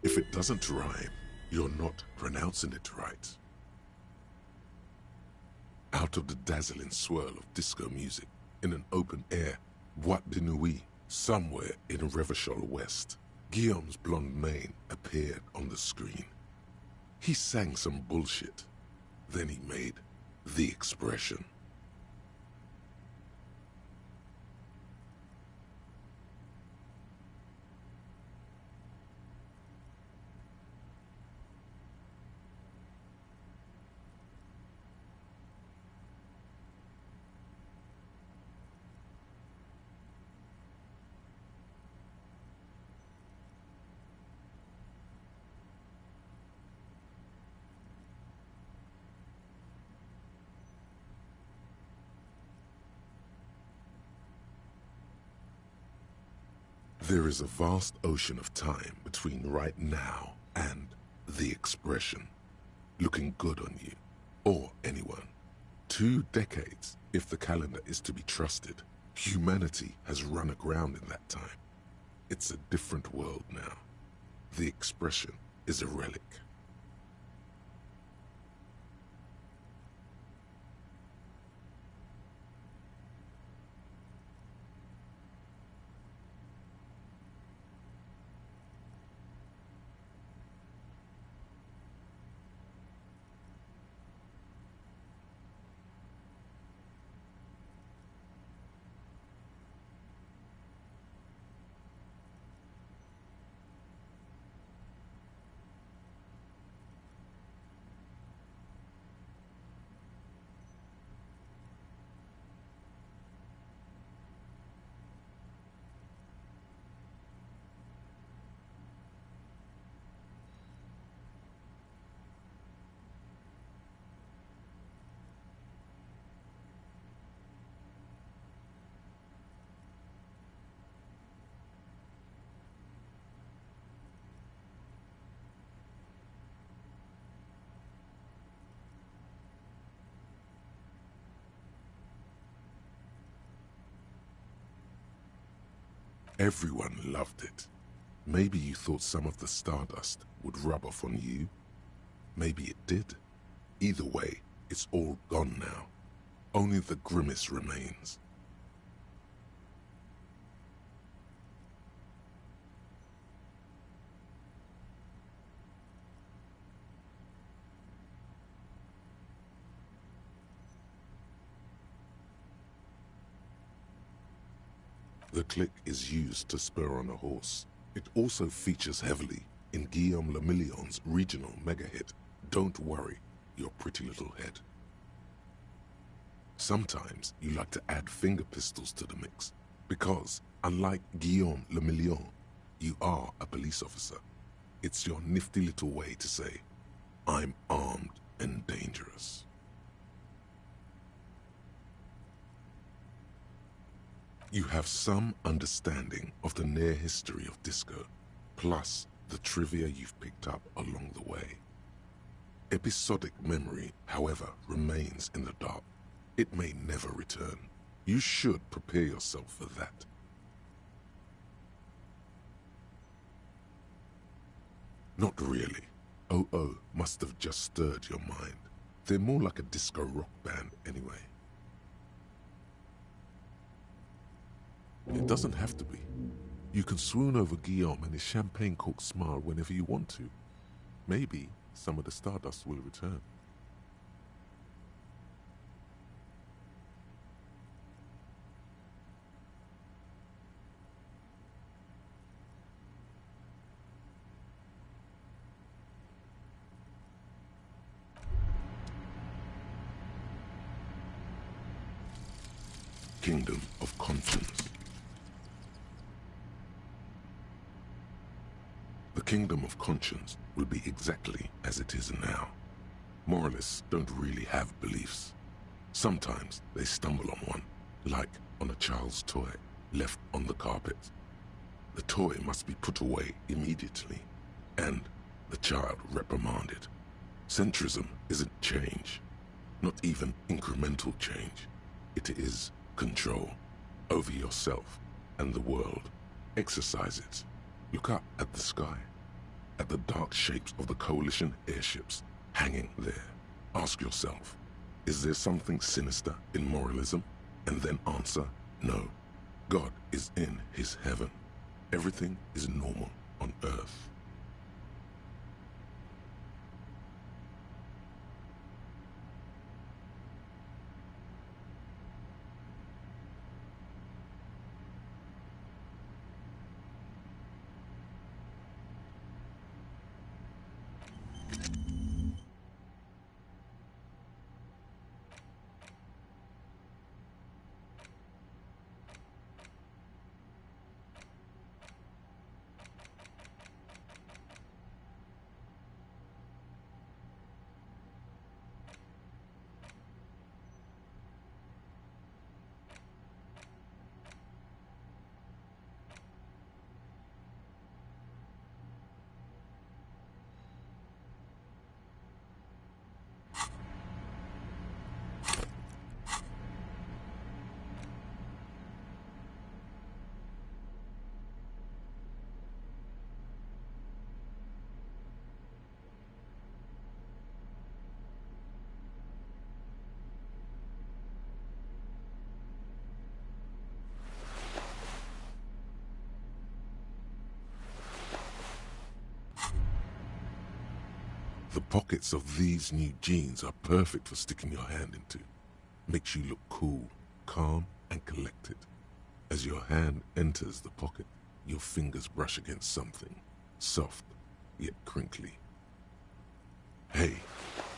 If it doesn't rhyme, you're not pronouncing it right. Out of the dazzling swirl of disco music, in an open-air boîte de nuit, somewhere in Revachol West, Guillaume's blonde mane appeared on the screen. He sang some bullshit. Then he made the expression. There is a vast ocean of time between right now and the expression. Looking good on you, or anyone. 2 decades, if the calendar is to be trusted. Humanity has run aground in that time. It's a different world now. The expression is a relic. Everyone loved it. Maybe you thought some of the stardust would rub off on you. Maybe it did. Either way, it's all gone now. Only the grimace remains. The click is used to spur on a horse. It also features heavily in Guillaume Le Million's regional mega hit, Don't Worry, Your Pretty Little Head. Sometimes you like to add finger pistols to the mix, because, unlike Guillaume Le Million, you are a police officer. It's your nifty little way to say, I'm armed and dangerous. You have some understanding of the near history of disco, plus the trivia you've picked up along the way. Episodic memory, however, remains in the dark. It may never return. You should prepare yourself for that. Not really. OO must have just stirred your mind. They're more like a disco rock band anyway. It doesn't have to be. You can swoon over Guillaume and his champagne-corked smile whenever you want to. Maybe some of the stardust will return. Kingdom of Conscience. The Kingdom of Conscience will be exactly as it is now. Moralists don't really have beliefs. Sometimes they stumble on one, like on a child's toy left on the carpet. The toy must be put away immediately, and the child reprimanded. Centrism isn't change, not even incremental change. It is control over yourself and the world. Exercise it. Look up at the sky, at the dark shapes of the coalition airships hanging there. Ask yourself, is there something sinister in moralism? And then answer, no. God is in his heaven. Everything is normal on earth. The pockets of these new jeans are perfect for sticking your hand into. Makes you look cool, calm, and collected. As your hand enters the pocket, your fingers brush against something, soft yet crinkly. Hey,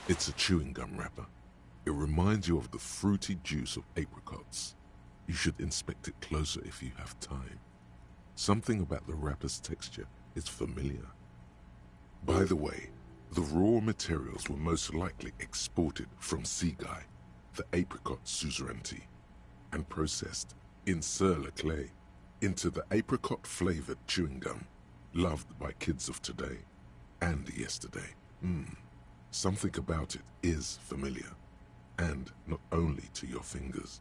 it's a chewing gum wrapper. It reminds you of the fruity juice of apricots. You should inspect it closer if you have time. Something about the wrapper's texture is familiar. By the way, the raw materials were most likely exported from Seaguy, the apricot suzerainty, and processed in Sur-le-Clay into the apricot-flavored chewing gum loved by kids of today and yesterday. Something about it is familiar, and not only to your fingers.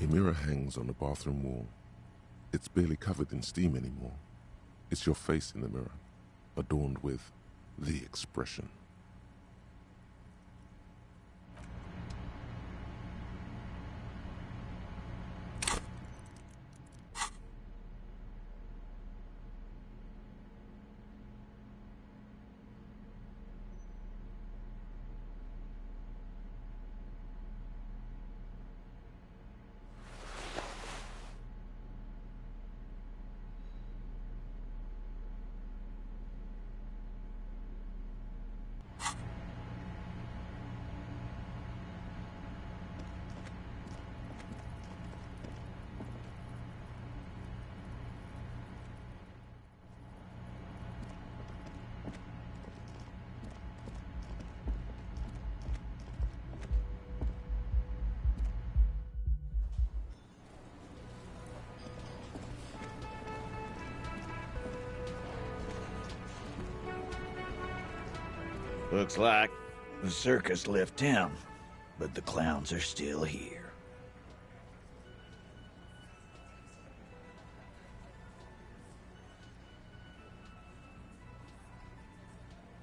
A mirror hangs on the bathroom wall. It's barely covered in steam anymore. It's your face in the mirror, adorned with the expression. Looks like the circus left town, but the clowns are still here.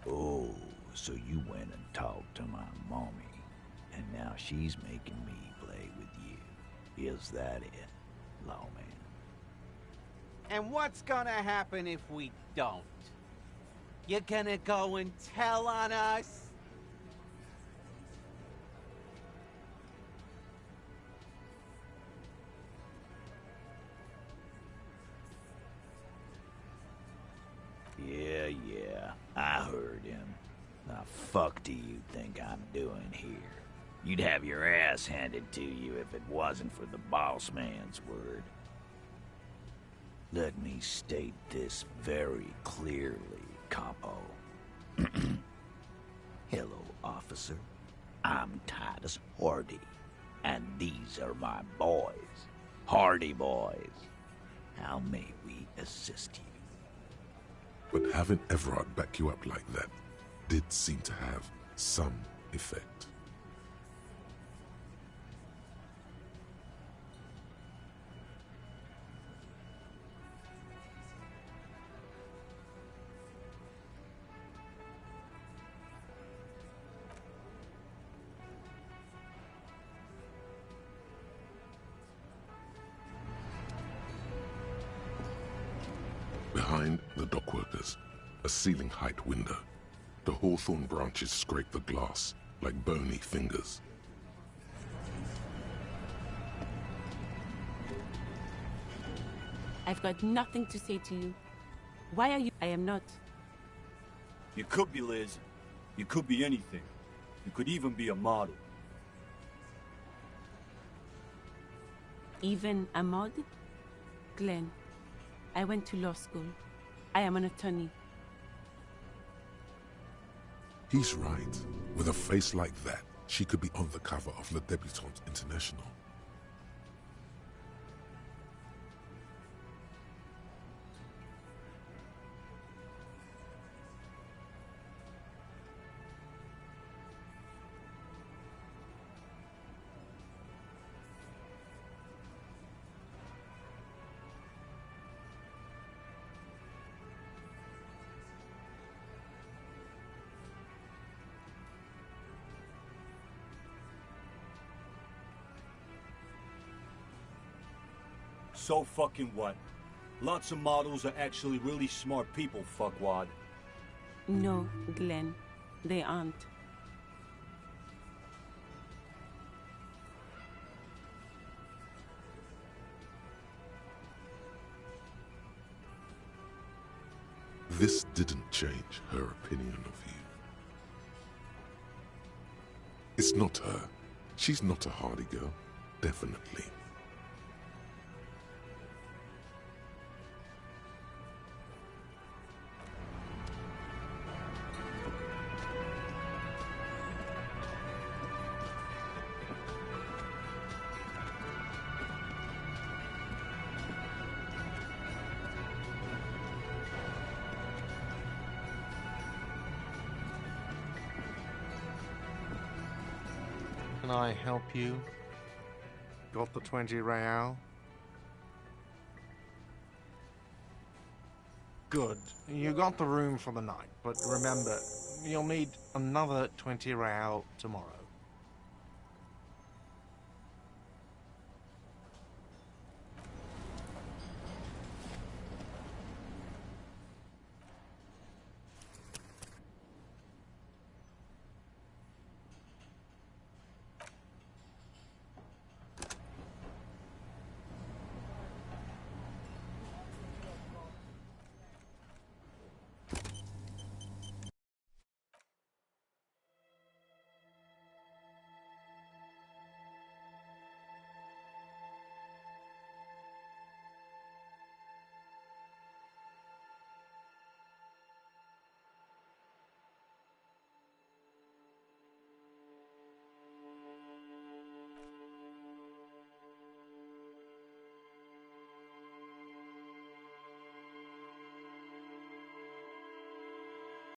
Oh, so you went and talked to my mommy, and now she's making me play with you. Is that it, lawman? And what's gonna happen if we don't? You're gonna go and tell on us? Yeah, I heard him. Now fuck do you think I'm doing here? You'd have your ass handed to you if it wasn't for the boss man's word. Let me state this very clearly, Capo. Hello, officer. I'm Titus Hardy, and these are my boys. Hardy boys. How may we assist you? But having Everard back you up like that did seem to have some effect. Behind the dockworkers, a ceiling-height window. The hawthorn branches scrape the glass like bony fingers. I've got nothing to say to you. Why are you... I am not. You could be Liz. You could be anything. You could even be a model. Even a mod? Glenn, I went to law school. I am an attorney. He's right. With a face like that, she could be on the cover of Le Debutante International. So fucking what? Lots of models are actually really smart people, fuckwad. No, Glenn, they aren't. This didn't change her opinion of you. It's not her. She's not a hardy girl. Definitely. Can I help you? Got the 20 real? Good. You got the room for the night, but remember, you'll need another 20 real tomorrow.